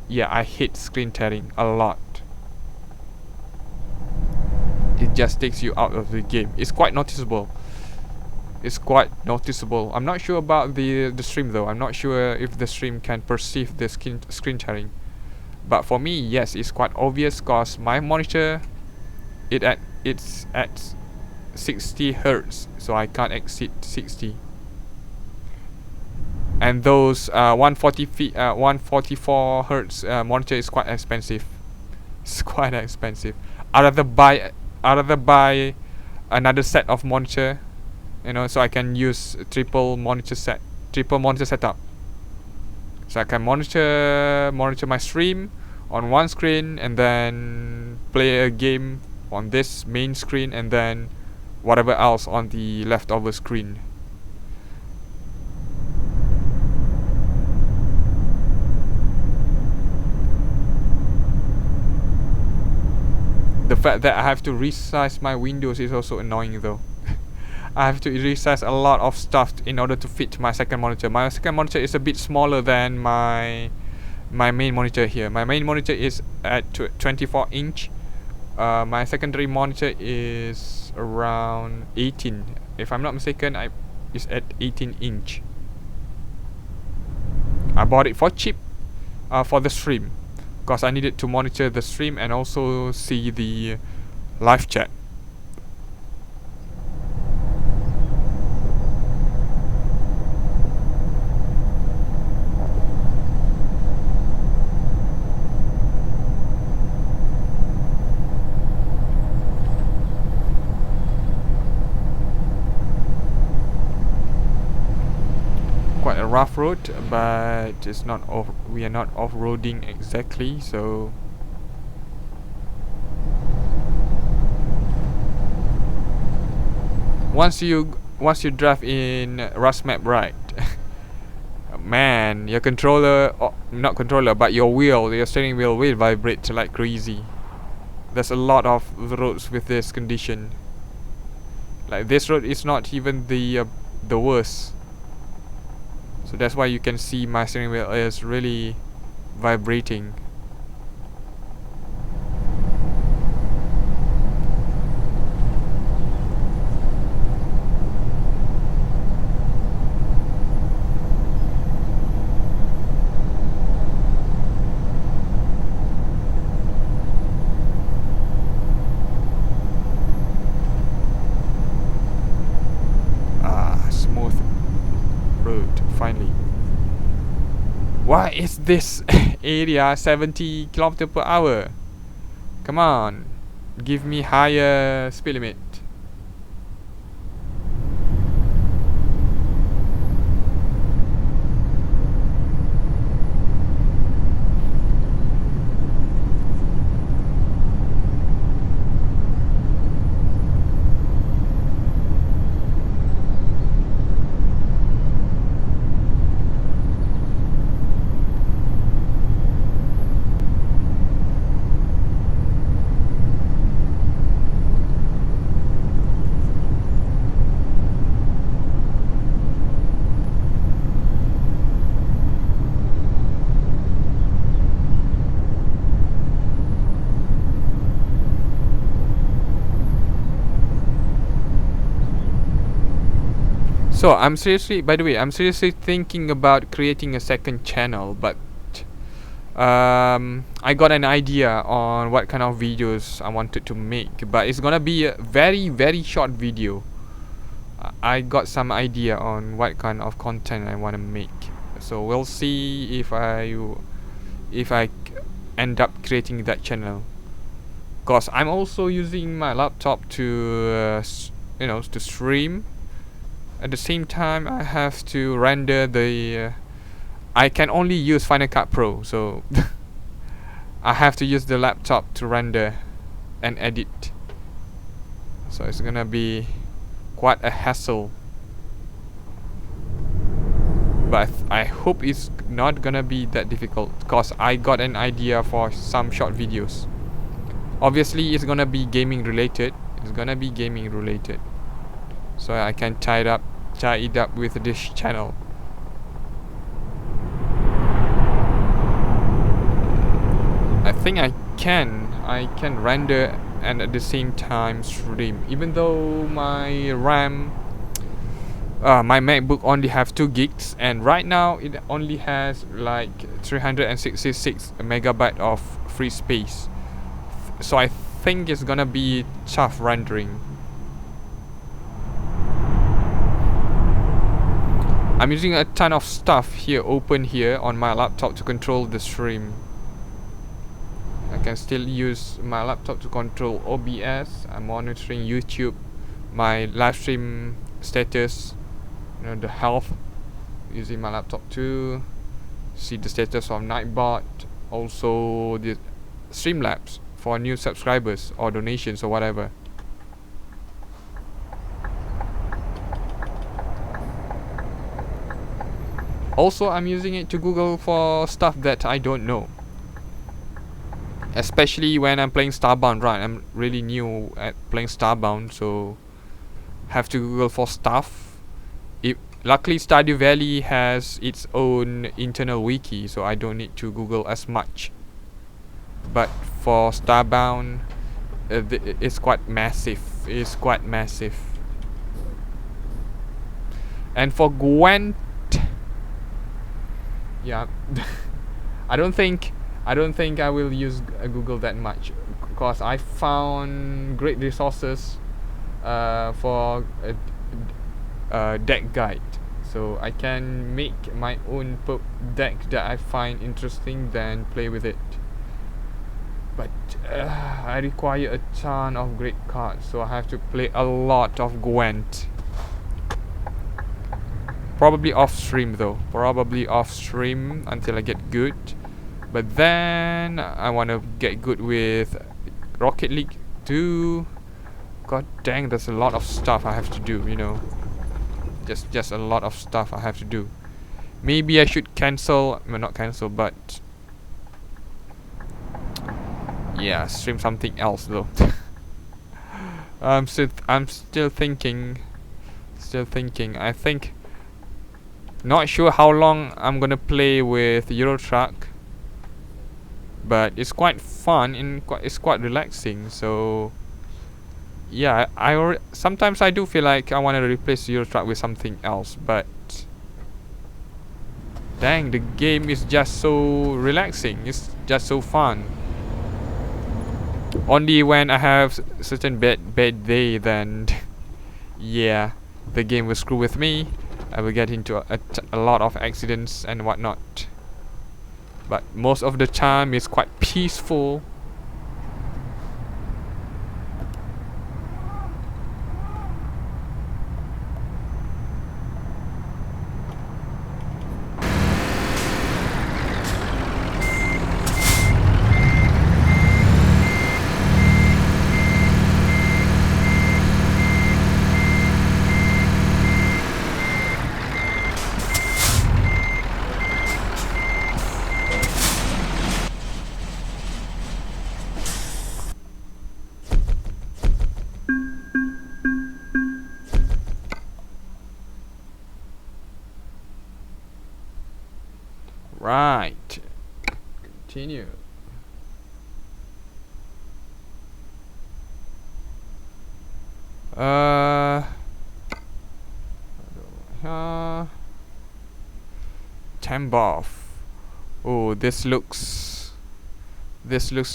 yeah, I hate screen tearing a lot. It just takes you out of the game. It's quite noticeable. It's quite noticeable. I'm not sure about the stream though. I'm not sure if the stream can perceive the screen tearing. But for me, yes, it's quite obvious, cause my monitor, it's at 60 Hz, so I can't exceed 60. And those 144 Hz monitor is quite expensive. It's quite expensive. I'd rather buy another set of monitor, you know, so I can use triple monitor setup. So I can monitor my stream on one screen, and then play a game on this main screen, and then whatever else on the leftover screen. The fact that I have to resize my windows is also annoying though. I have to resize a lot of stuff in order to fit my second monitor. My second monitor is a bit smaller than my main monitor here. My main monitor is at 24 inch, My secondary monitor is around 18. If I'm not mistaken, it's at 18 inch. I bought it for cheap for the stream, because I needed to monitor the stream and also see the live chat. Quite a rough road, but it's not we are not off-roading exactly, so once you drive in RusMap, right? Man, your controller, not controller, but your steering wheel will vibrate like crazy. There's a lot of roads with this condition. Like this road is not even the worst. So that's why you can see my steering wheel is really vibrating. Smooth road, finally. Why is this area 70 km/h? Come on, give me higher speed limit. So I'm seriously, by the way, I'm seriously thinking about creating a second channel, but I got an idea on what kind of videos I wanted to make, but it's gonna be a very short video. I got some idea on what kind of content I want to make, so we'll see if I end up creating that channel. Cause I'm also using my laptop to to stream. At the same time, I have to render the I can only use Final Cut Pro, so I have to use the laptop to render and edit. So it's gonna be quite a hassle, but I hope it's not gonna be that difficult, because I got an idea for some short videos. Obviously it's gonna be gaming related. So I can tie it up with this channel. I think I can render and at the same time stream, even though my RAM my MacBook only have 2 gigs, and right now it only has like 366 megabyte of free space. So I think it's gonna be tough rendering. I'm using a ton of stuff here open here on my laptop to control the stream. I can still use my laptop to control OBS. I'm monitoring YouTube, my live stream status, the health, using my laptop to see the status of Nightbot, also the Streamlabs for new subscribers or donations or whatever. Also, I'm using it to Google for stuff that I don't know, especially when I'm playing Starbound. Right, I'm really new at playing Starbound, so have to Google for stuff. Luckily Stardew Valley has its own internal wiki, so I don't need to Google as much. But for Starbound, it's quite massive. It's quite massive. And for Gwent, yeah, I don't think I will use Google that much, because I found great resources for a deck guide, so I can make my own deck that I find interesting, then play with it. But I require a ton of great cards, so I have to play a lot of Gwent. Probably off stream though. Probably off stream until I get good. But then I want to get good with Rocket League too. God dang, there's a lot of stuff I have to do, you know. Just a lot of stuff I have to do. Maybe I should cancel, well, not cancel, but yeah, stream something else though. I'm still thinking. I think, not sure how long I'm gonna play with Euro Truck, but it's quite fun and it's quite relaxing. So yeah, sometimes I do feel like I want to replace Euro Truck with something else, but dang, the game is just so relaxing. It's just so fun. Only when I have certain bad day, then yeah, the game will screw with me. I will get into a lot of accidents and whatnot. But most of the time it's quite peaceful. Right. Continue. Tambov. Oh, this looks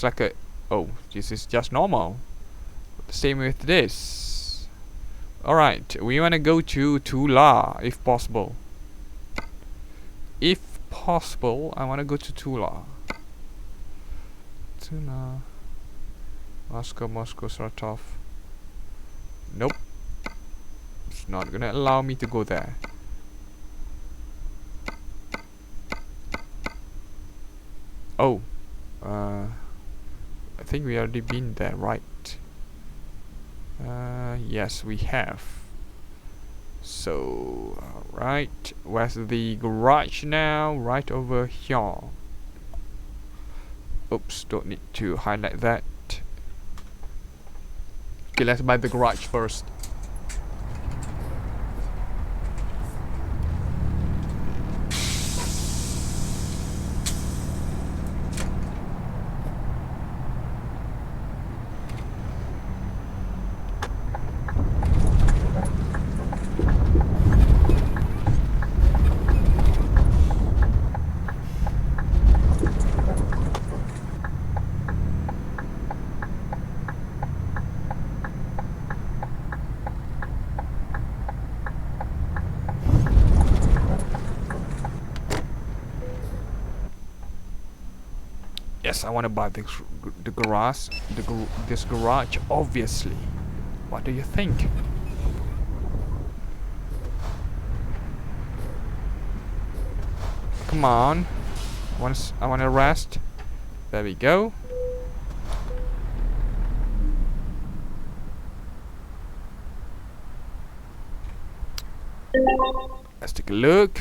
like a, oh, this is just normal. Same with this. Alright, we wanna go to Tula if possible. If possible, I wanna go to Tula. Moscow, Saratov. Nope. It's not gonna allow me to go there. Oh. I think we already been there, right? Yes, we have. So, alright. Where's the garage now? Right over here. Oops, don't need to highlight that. Okay, let's buy the garage first. Yes, I want to buy the garage, this garage, obviously. What do you think? Come on. I want to rest. There we go. Let's take a look.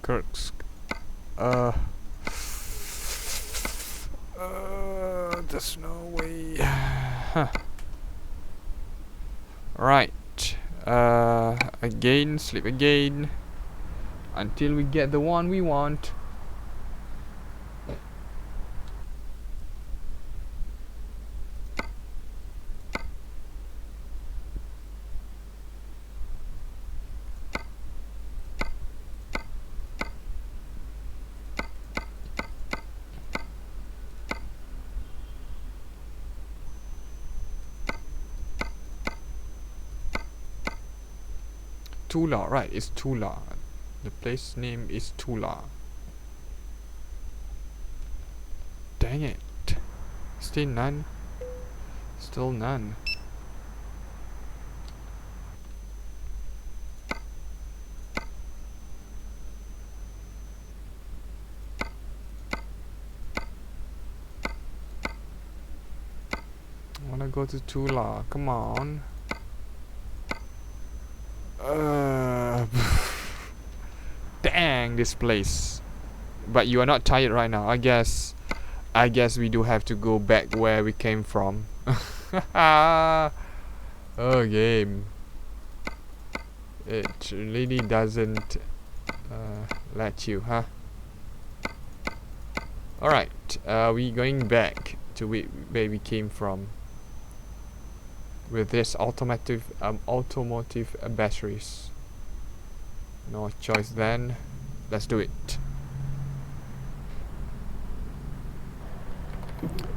Kirk's There's no way. Huh. Right. Again, sleep again until we get the one we want. Tula, right, it's Tula. The place name is Tula. Dang it. Still none. Still none. I wanna go to Tula, come on. Dang this place. But you are not tired right now. I guess we do have to go back where we came from. Oh, game. It really doesn't let you, huh? Alright, we going back to where we came from with this automotive batteries. No choice then. Let's do it.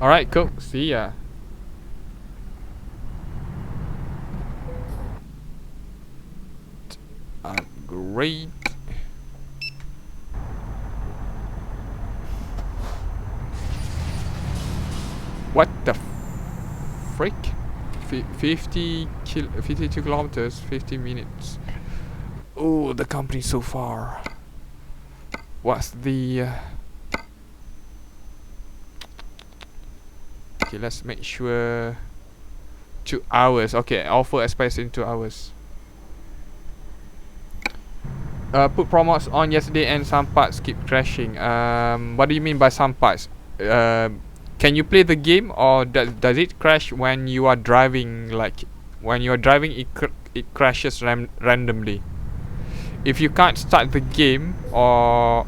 Alright, cool. See ya. Great. What the frick? 52 kilometers, 50 minutes. Oh, the company's so far. What's the okay, let's make sure 2 hours. Okay, offer expires in 2 hours. Put Promods on yesterday and some parts keep crashing. What do you mean by some parts? Can you play the game, or does it crash when you are driving? Like when you are driving, it crashes randomly. If you can't start the game, or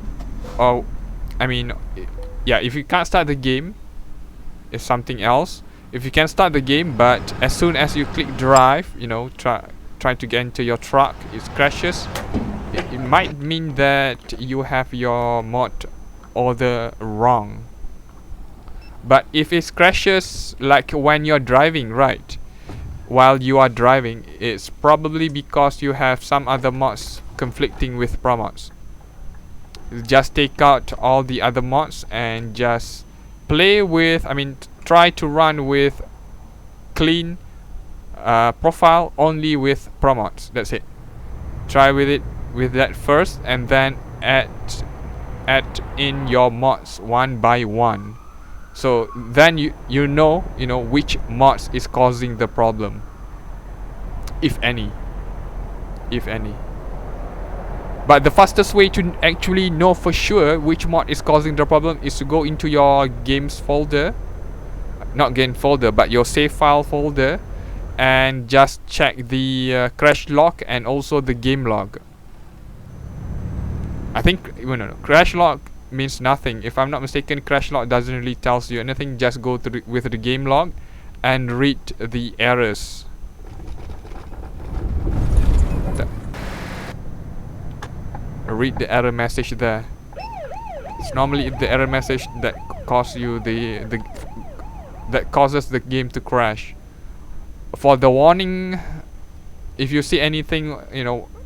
I mean, yeah, if you can't start the game, it's something else. If you can start the game, but as soon as you click drive, you know, try to get into your truck, it crashes. It might mean that you have your mod order wrong. But if it crashes like when you're driving, right, while you are driving, it's probably because you have some other mods conflicting with Promods. Just take out all the other mods and just play with, try to run with clean profile only with Promods. That's it. Try with that first, and then add in your mods one by one. So then you know which mods is causing the problem, if any. But the fastest way to actually know for sure which mod is causing the problem is to go into your games folder, not game folder, but your save file folder, and just check the crash log and also the game log. I think no, crash log means nothing. If I'm not mistaken, crash log doesn't really tells you anything. Just go through with the game log and read the errors. Read the error message there. It's normally the error message that causes you that causes the game to crash. For the warning, if you see anything,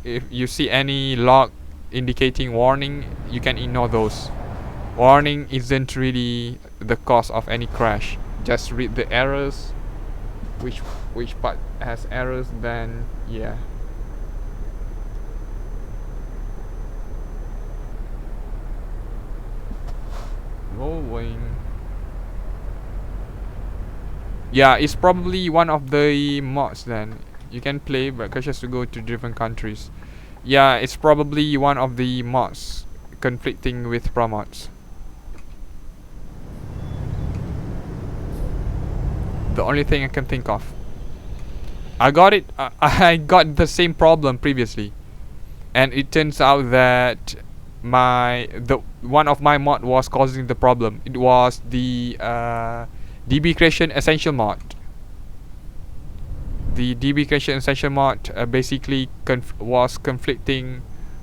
if you see any log indicating warning, you can ignore those. Warning isn't really the cause of any crash. Just read the errors, which part has errors, then yeah. Rolling. Yeah, it's probably one of the mods then. You can play, but Crash has to go to different countries. Yeah, it's probably one of the mods conflicting with Promods. The only thing I can think of. I got it. I got the same problem previously, and it turns out that one of my mod was causing the problem. It was the DB creation essential mod. The DB creation essential mod basically was conflicting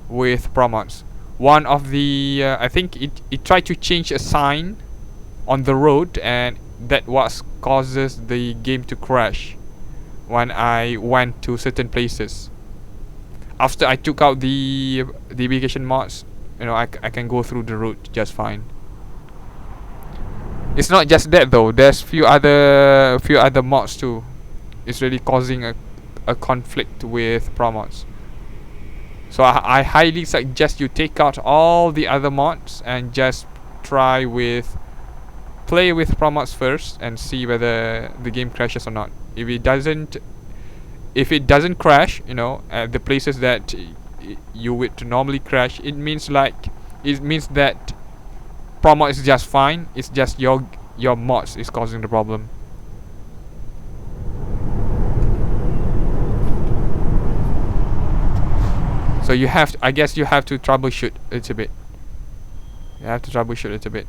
with Promods. One of the I think it tried to change a sign on the road, and that was causes the game to crash when I went to certain places. After I took out the navigation mods, you know, I can go through the route just fine. It's not just that though. There's few other mods too. It's really causing a conflict with Promods. So I highly suggest you take out all the other mods and just play with Promods first and see whether the game crashes or not. If it doesn't crash, you know, at the places that you would normally crash, it means that Promods is just fine. It's just your mods is causing the problem. So I guess you have to troubleshoot a little bit.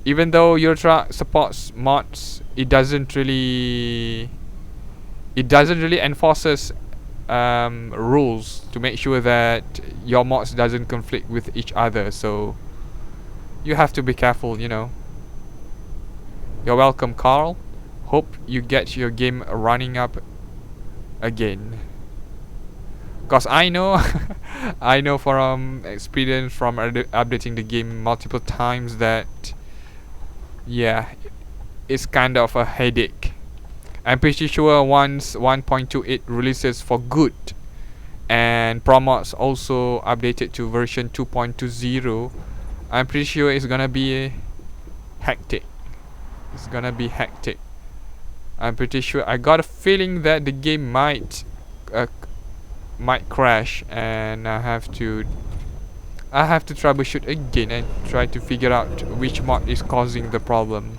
Even though your truck supports mods, it doesn't really enforces rules to make sure that your mods doesn't conflict with each other. So you have to be careful, you know. You're welcome, Carl. Hope you get your game running up again. Because I know I know from experience from updating the game multiple times that, yeah, it's kind of a headache. I'm pretty sure once 1.28 releases for good and Promods also updated to version 2.20, I'm pretty sure it's gonna be hectic. I'm pretty sure. I got a feeling that the game might crash, and I have to troubleshoot again and try to figure out which mod is causing the problem.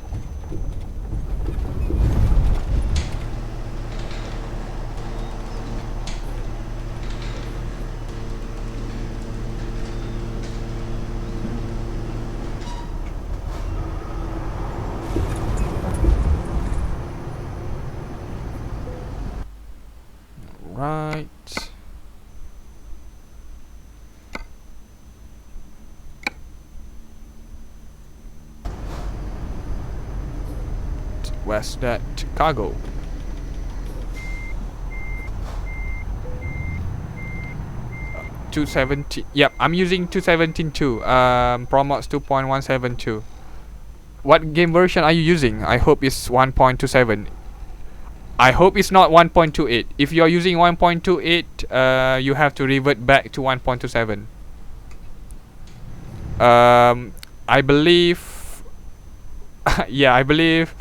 Right. Where's that cargo? Uh, 217. Yep, I'm using 217 too. Promods 2.172. What game version are you using? I hope it's 1.27. I hope it's not 1.28. If you're using 1.28, you have to revert back to 1.27. I believe yeah, I believe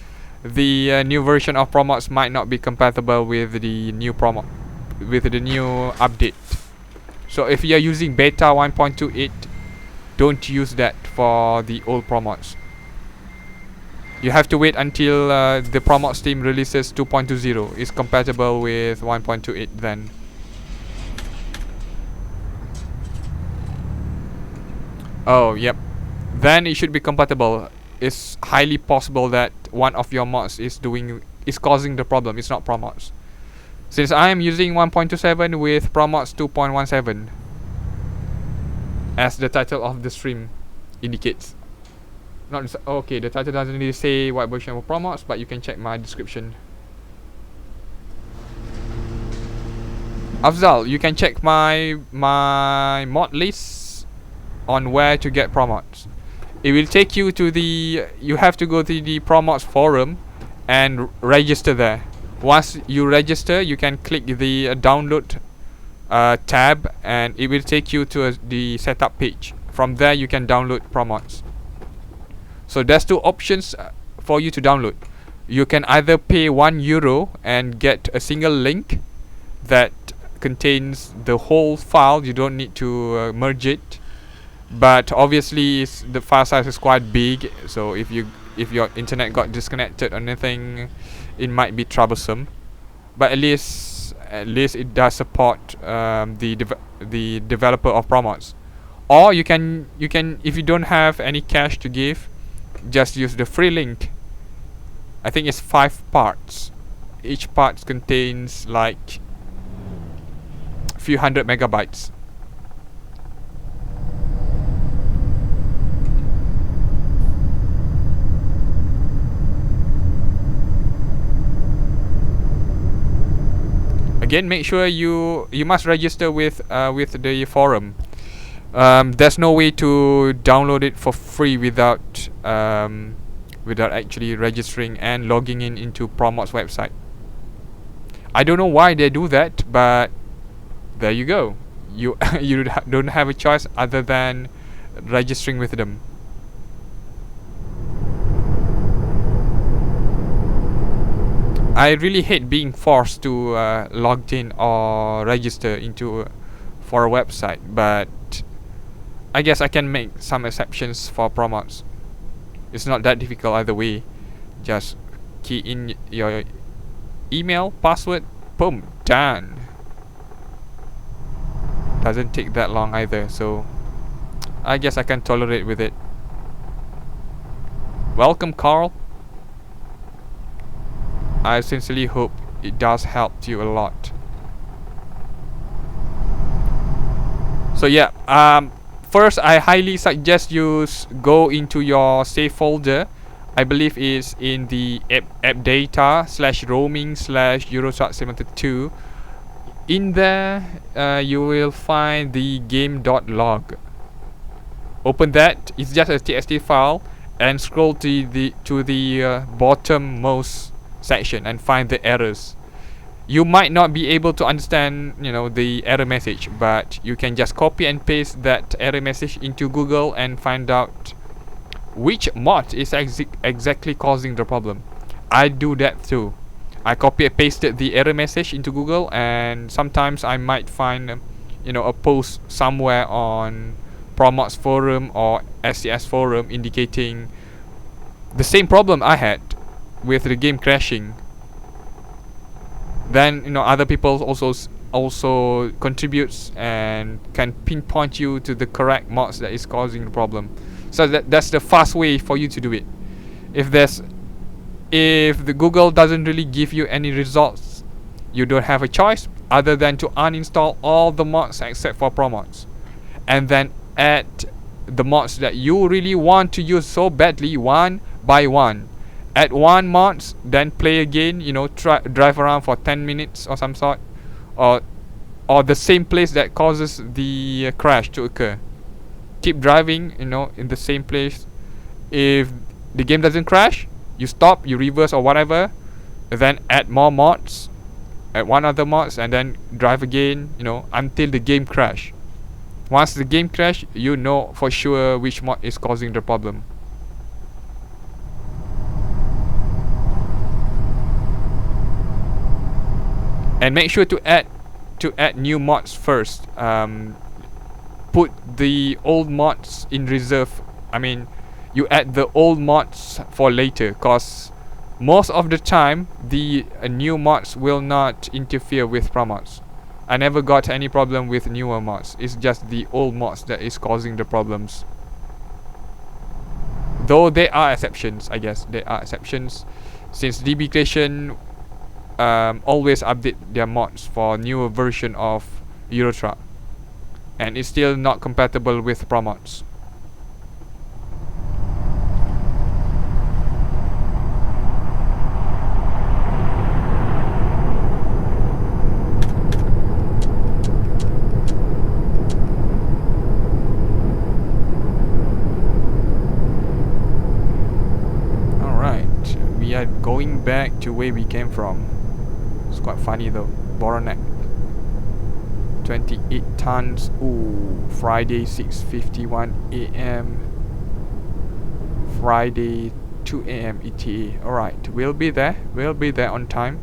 the new version of Promods might not be compatible with the new update. So if you're using beta 1.28, don't use that for the old Promods. You have to wait until the Promods team releases 2.20 is compatible with 1.28 then. Oh, yep. Then it should be compatible. It's highly possible that one of your mods is causing the problem. It's not Promods. Since I am using 1.27 with Promods 2.17, as the title of the stream indicates. Okay, the title doesn't really say what version of Promods, but you can check my description. Afzal, you can check my mod list on where to get Promods. It will take you to you have to go to the Promods forum and register there. Once you register, you can click the download tab, and it will take you to the setup page. From there you can download Promods. So there's two options for you to download. You can either pay €1 and get a single link that contains the whole file. You don't need to merge it. But obviously the file size is quite big, so if if your internet got disconnected or anything, it might be troublesome. But at least it does support the developer of Promods. Or you can if you don't have any cash to give, just use the free link. I think it's 5 parts. Each part contains like a few hundred megabytes. Again, make sure you must register with the forum. There's no way to download it for free without actually registering and logging into Promods website. I don't know why they do that, but there you go. You don't have a choice other than registering with them. I really hate being forced to log in or register for a website, but I guess I can make some exceptions for Promods. It's not that difficult either way. Just key in your email, password, boom, done. Doesn't take that long either, so I guess I can tolerate with it. Welcome, Carl. I sincerely hope it does help you a lot. So yeah, first I highly suggest you go into your save folder. I believe it's in the app data /roaming/Eurosat72. In there, you will find the game.log. Open that. It's just a TXT file, and scroll to the bottommost section and find the errors. You might not be able to understand, the error message, but you can just copy and paste that error message into Google and find out which mod is exactly causing the problem. I do that too. I copy and pasted the error message into Google, and sometimes I might find a post somewhere on Promods forum or SCS forum indicating the same problem I had with the game crashing. Then other people also contributes and can pinpoint you to the correct mods that is causing the problem. So that's the fast way for you to do it. If the Google doesn't really give you any results, you don't have a choice other than to uninstall all the mods except for Promods, and then add the mods that you really want to use so badly one by one. Add one mods, then play again, drive around for 10 minutes or some sort, or the same place that causes the crash to occur. Keep driving, in the same place. If the game doesn't crash, you stop, you reverse or whatever, then add more mods, add one other mods, and then drive again, until the game crash. Once the game crash, you know for sure which mod is causing the problem. And make sure to add new mods first. Put the old mods in reserve. I mean, you add the old mods for later, cause most of the time the new mods will not interfere with Promods. I never got any problem with newer mods. It's just the old mods that is causing the problems. Though there are exceptions, I guess there are exceptions, since DB Creation always update their mods for newer version of Euro Truck, and it's still not compatible with Promods. Alright, we are going back to where we came from. It's quite funny though. Bottleneck 28 tons. Ooh, Friday 6:51 AM. Friday 2 AM ETA. Alright, we'll be there on time.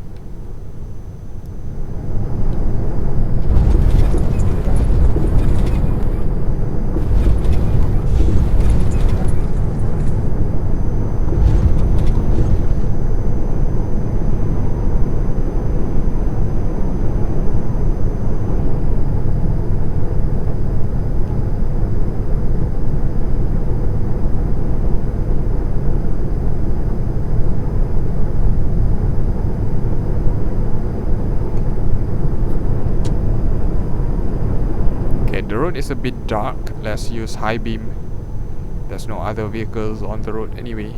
Alright, the road is a bit dark. Let's use high beam. There's no other vehicles on the road anyway.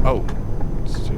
Oh, still.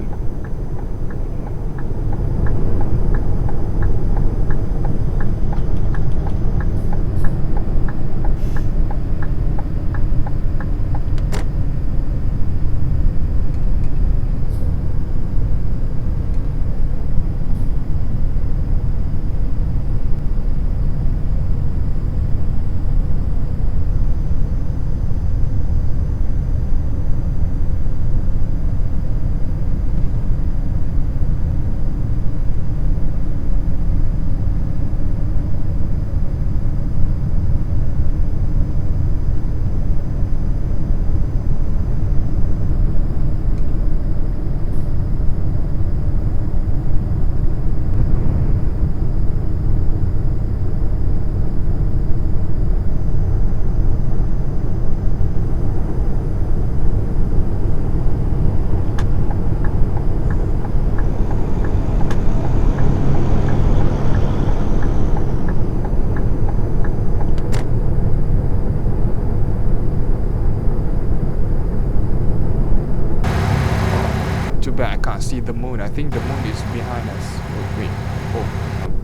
I can't see the moon. I think the moon is behind us. Oh, wait. Oh.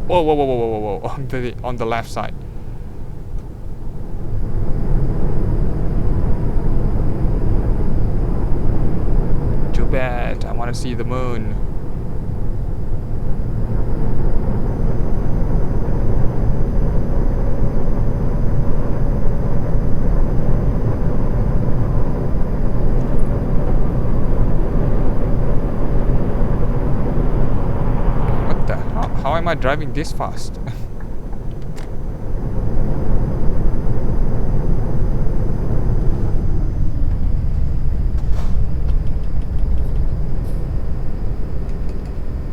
Whoa. On the left side. Too bad. I want to see the moon. How am I driving this fast?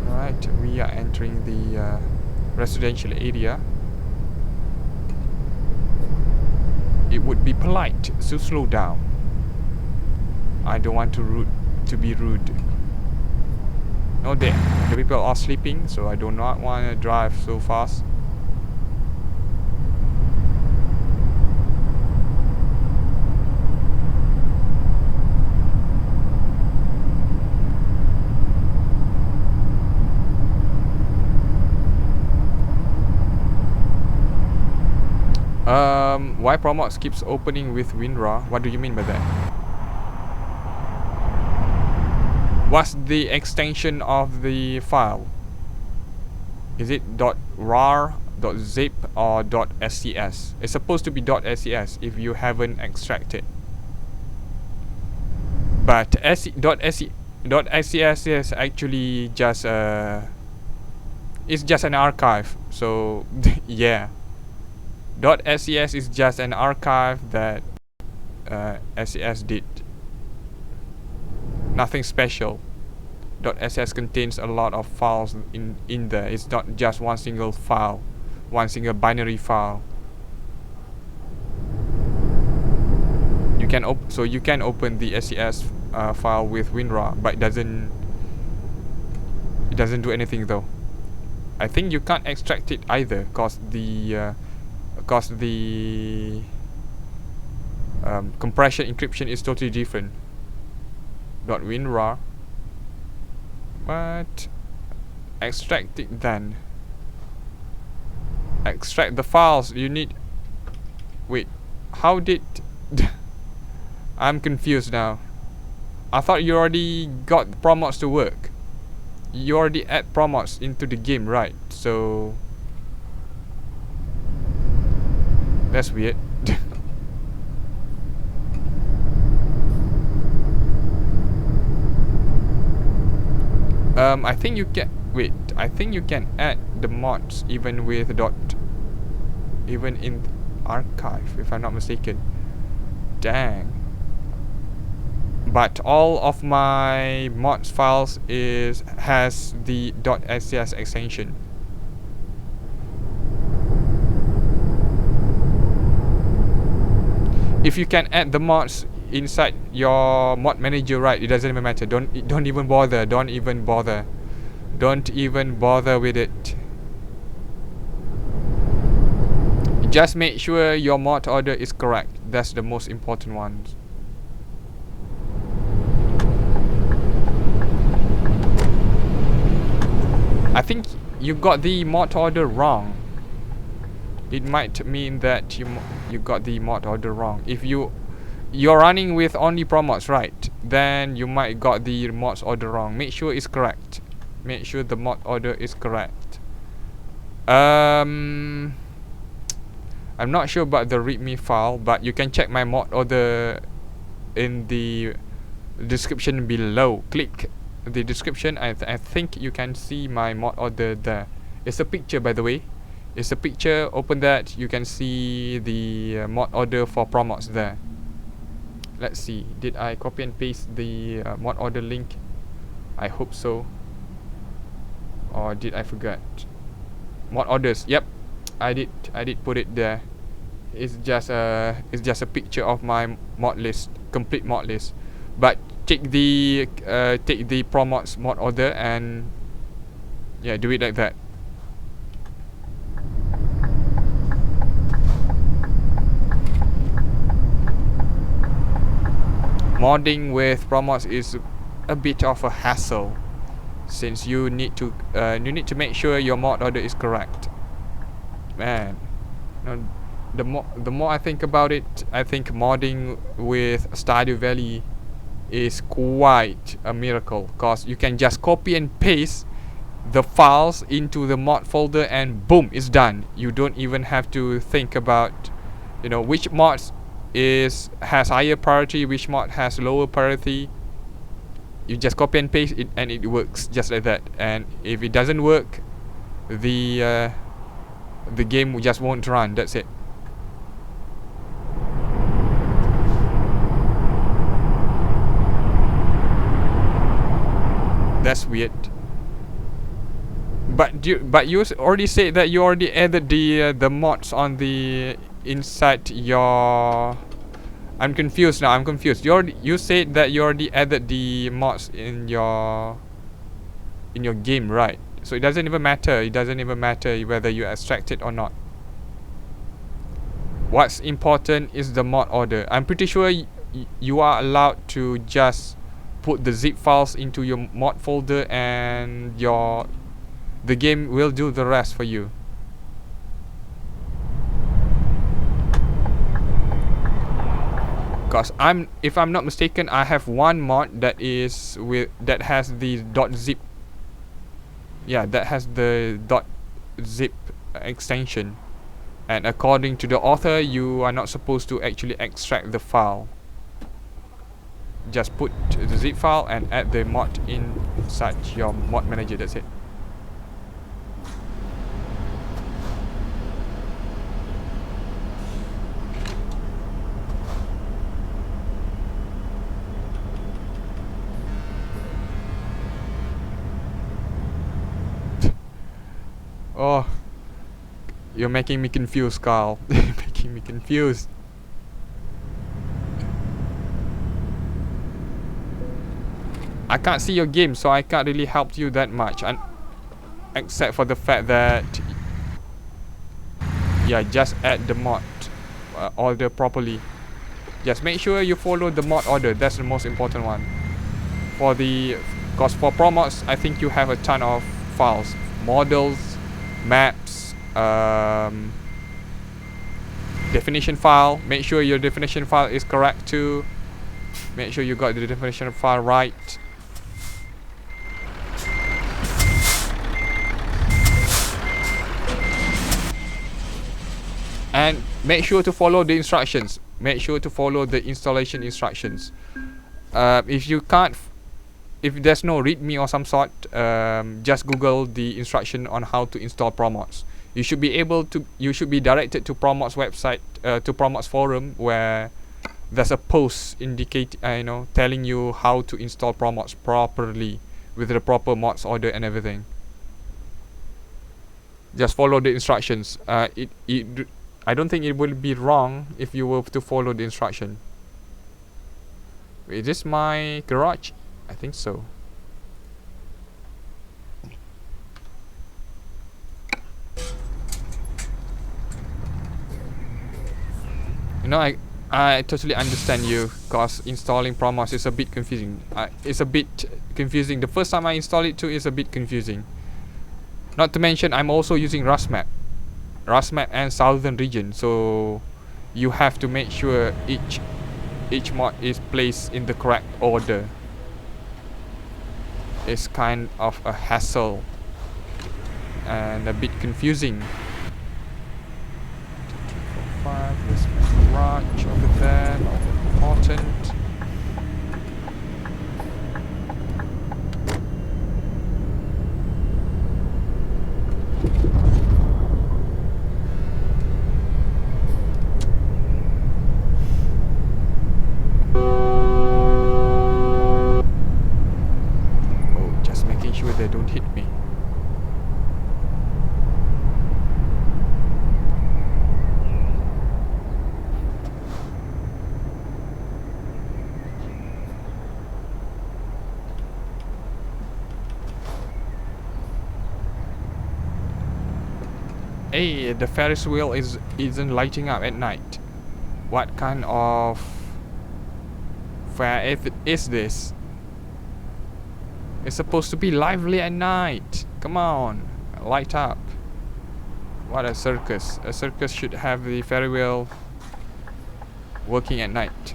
Right, we are entering the residential area. It would be polite to slow down. I don't want to be rude. No, the people are sleeping, so I do not want to drive so fast. Why Promods keeps opening with WinRAR? What do you mean by that? What's the extension of the file? Is it .rar, .zip or .scs? It's supposed to be .scs if you haven't extracted. But .scs is actually just it's just an archive. So yeah. .scs is just an archive that SCS did. Nothing special. .ss contains a lot of files in there. It's not just one single file, one single binary file. You can open the SCS file with WinRAR, but it doesn't do anything though. I think you can't extract it either, cause the compression encryption is totally different. .WinRAR, but extract it then. Extract the files. You need. Wait, how did? I'm confused now. I thought you already got Promods to work. You already add Promods into the game, right? So that's weird. I think you can wait. I think you can add the mods even in archive, if I'm not mistaken. Dang. But all of my mods files has the .scs extension. If you can add the mods inside your mod manager, right, it doesn't even matter. Don't even bother. Don't even bother with it. Just make sure your mod order is correct. That's the most important one. I think you got the mod order wrong. It might mean that you got the mod order wrong. If you're running with only Promods, right, then you might got the mods order wrong. Make sure it's correct. Make sure the mod order is correct. I'm not sure about the readme file, but you can check my mod order in the description below. Click the description. I think you can see my mod order there. It's a picture, by the way. It's a picture. Open that. You can see the mod order for Promods there. Let's see. Did I copy and paste the mod order link? I hope so. Or did I forget? Mod orders. Yep, I did put it there. It's just a picture of my mod list, complete mod list. But take the Promods mod order and yeah, do it like that. Modding with Promods is a bit of a hassle, since you need to make sure your mod order is correct. Man, the more I think about it, I think modding with Stardew Valley is quite a miracle, because you can just copy and paste the files into the mod folder and boom, it's done. You don't even have to think about, you know, which mods has higher priority, which mod has lower priority. You just copy and paste it and it works just like that. And if it doesn't work, the game just won't run. That's it. That's weird. But you already said that you already added the mods on the inside your. I'm confused now. I'm confused. You said that you already added the mods in your game, right? So it doesn't even matter. It doesn't even matter whether you extract it or not. What's important is the mod order. I'm pretty sure you are allowed to just put the zip files into your mod folder and the game will do the rest for you. Because if I'm not mistaken, I have one mod that has the .zip. Yeah, that has the .zip extension. And according to the author, you are not supposed to actually extract the file. Just put the zip file and add the mod inside your mod manager. That's it. Oh, you're making me confused, Carl. You're making me confused. I can't see your game, so I can't really help you that much, except for the fact that yeah, just add the mod order properly. Just make sure you follow the mod order. That's the most important one. Because for Promods, I think you have a ton of files, models, maps, definition file. Make sure your definition file is correct too. Make sure you got the definition file right. And make sure to follow the instructions. Make sure to follow the installation instructions. If there's no readme or some sort, just Google the instruction on how to install Promods. You should be directed to Promods website, to Promods forum, where there's a post telling you how to install Promods properly with the proper mods order and everything. Just follow the instructions. I don't think it will be wrong if you were to follow the instruction. Is this my garage? I think so. You know, I totally understand you, cause installing Promods is a bit confusing. It's a bit confusing. The first time I installed it too is a bit confusing. Not to mention I'm also using RusMap and Southern region, so you have to make sure each mod is placed in the correct order. It's kind of a hassle and a bit confusing. 5, there's my garage over there, not important. Oh, just making sure they don't hit me. Hey, the Ferris wheel isn't lighting up at night. What kind of fair is this? It's supposed to be lively at night. Come on, light up. What a circus. A circus should have the Ferris wheel working at night.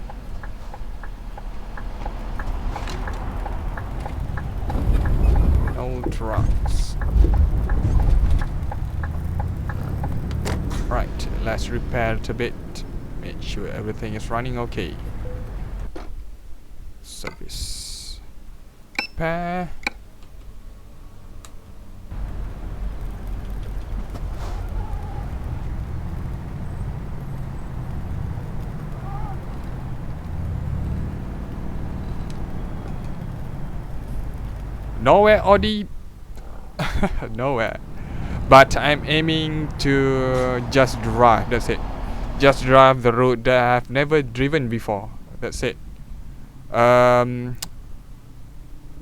No trucks. Right, let's repair it a bit. Make sure everything is running okay. Service. Repair. Nowhere, Audi. Nowhere. But I'm aiming to just drive. That's it. Just drive the road that I've never driven before. That's it. I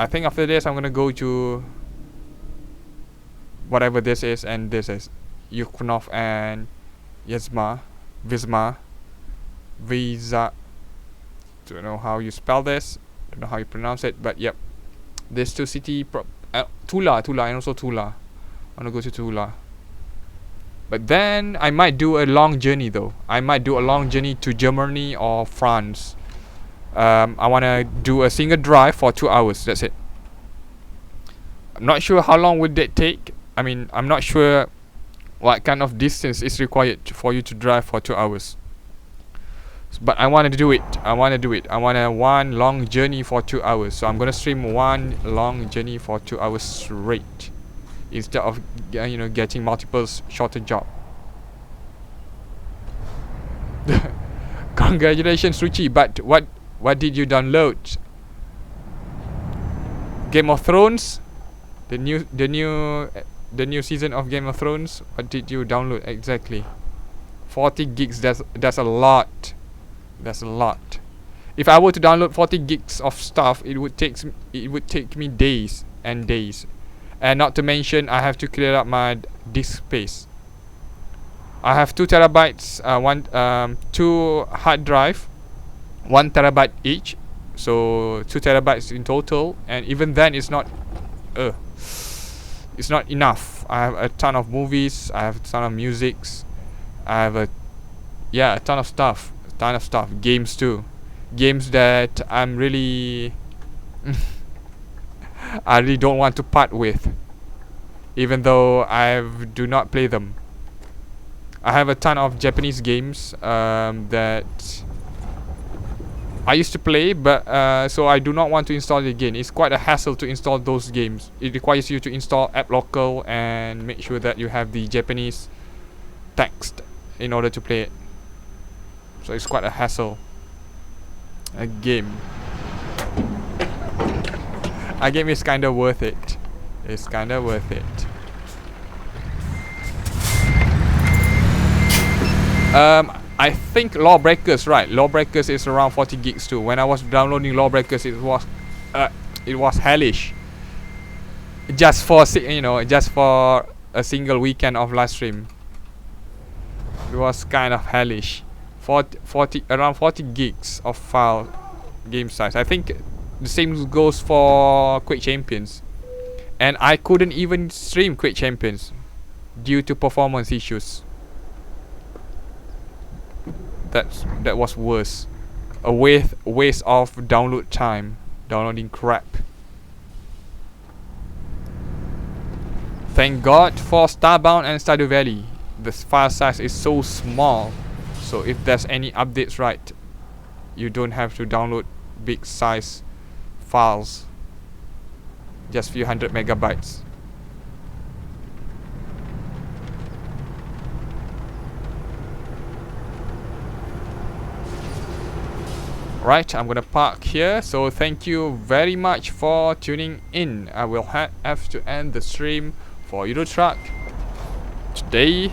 think after this I'm gonna go to whatever this is, and this is Yuknov and Visma. Don't know how you spell this. Don't know how you pronounce it. But yep, these two city Tula, and also Tula. I want to go to Tula. But then I might do a long journey though. I might do a long journey to Germany or France. I want to do a single drive for 2 hours. That's it. I'm not sure how long would that take. I mean, I'm not sure what kind of distance is required for you to drive for 2 hours. But I want to do it. I want one long journey for 2 hours. So I'm gonna stream one long journey for 2 hours straight, instead of getting multiple shorter job. Congratulations, Ruchi. But what did you download? Game of Thrones, the new season of Game of Thrones. What did you download exactly? 40 gigs. That's a lot. That's a lot. If I were to download 40 gigs of stuff, it would take me days and days. And not to mention, I have to clear up my disk space. I have 2 terabytes, two hard drive, 1 terabyte each, so 2 terabytes in total. And even then, it's not enough. I have a ton of movies. I have a ton of musics. I have a ton of stuff. Games too. Games that I'm really I really don't want to part with, even though I do not play them. I have a ton of Japanese games that I used to play, but so I do not want to install it again. It's quite a hassle to install those games. It requires you to install app local and make sure that you have the Japanese text in order to play it. So it's quite a hassle. A game is kind of worth it. It's kind of worth it. I think Lawbreakers, right? Lawbreakers is around 40 gigs too. When I was downloading Lawbreakers, it was hellish. Just for just for a single weekend of live stream, it was kind of hellish. 40 around 40 gigs of file game size. I think the same goes for Quake Champions, and I couldn't even stream Quake Champions due to performance issues. That was worse. A waste of download time, downloading crap. Thank God for Starbound and Stardew Valley. The file size is so small, so if there's any updates, right, you don't have to download big size files, just few hundred megabytes. Right, I'm gonna park here. So thank you very much for tuning in. I will have to end the stream for Euro Truck today.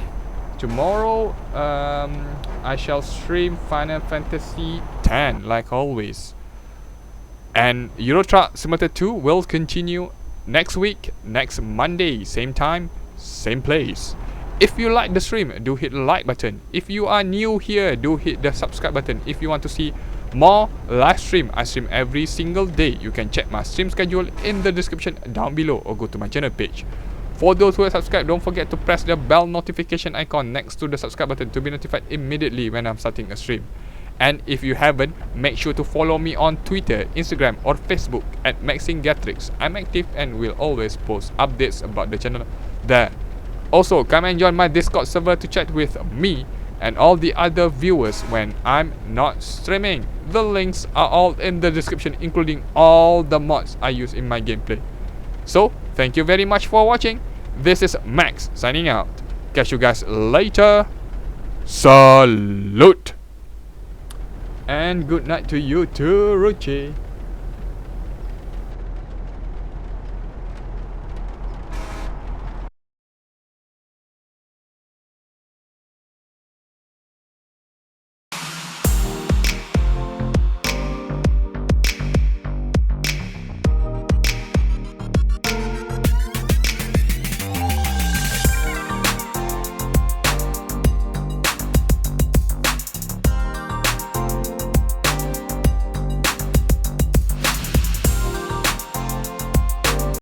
Tomorrow I shall stream Final Fantasy X like always, and Euro Truck Simulator 2 will continue next week, next Monday, same time, same place. If you like the stream, do hit the like button. If you are new here, do hit the subscribe button. If you want to see more live stream, I stream every single day. You can check my stream schedule in the description down below, or go to my channel page. For those who have subscribed, don't forget to press the bell notification icon next to the subscribe button to be notified immediately when I'm starting a stream. And if you haven't, make sure to follow me on Twitter, Instagram or Facebook at Maxingetorix. I'm active and will always post updates about the channel there. Also, come and join my Discord server to chat with me and all the other viewers when I'm not streaming. The links are all in the description, including all the mods I use in my gameplay. So, thank you very much for watching. This is Max signing out. Catch you guys later. Salute. And good night to you too, Ruchi.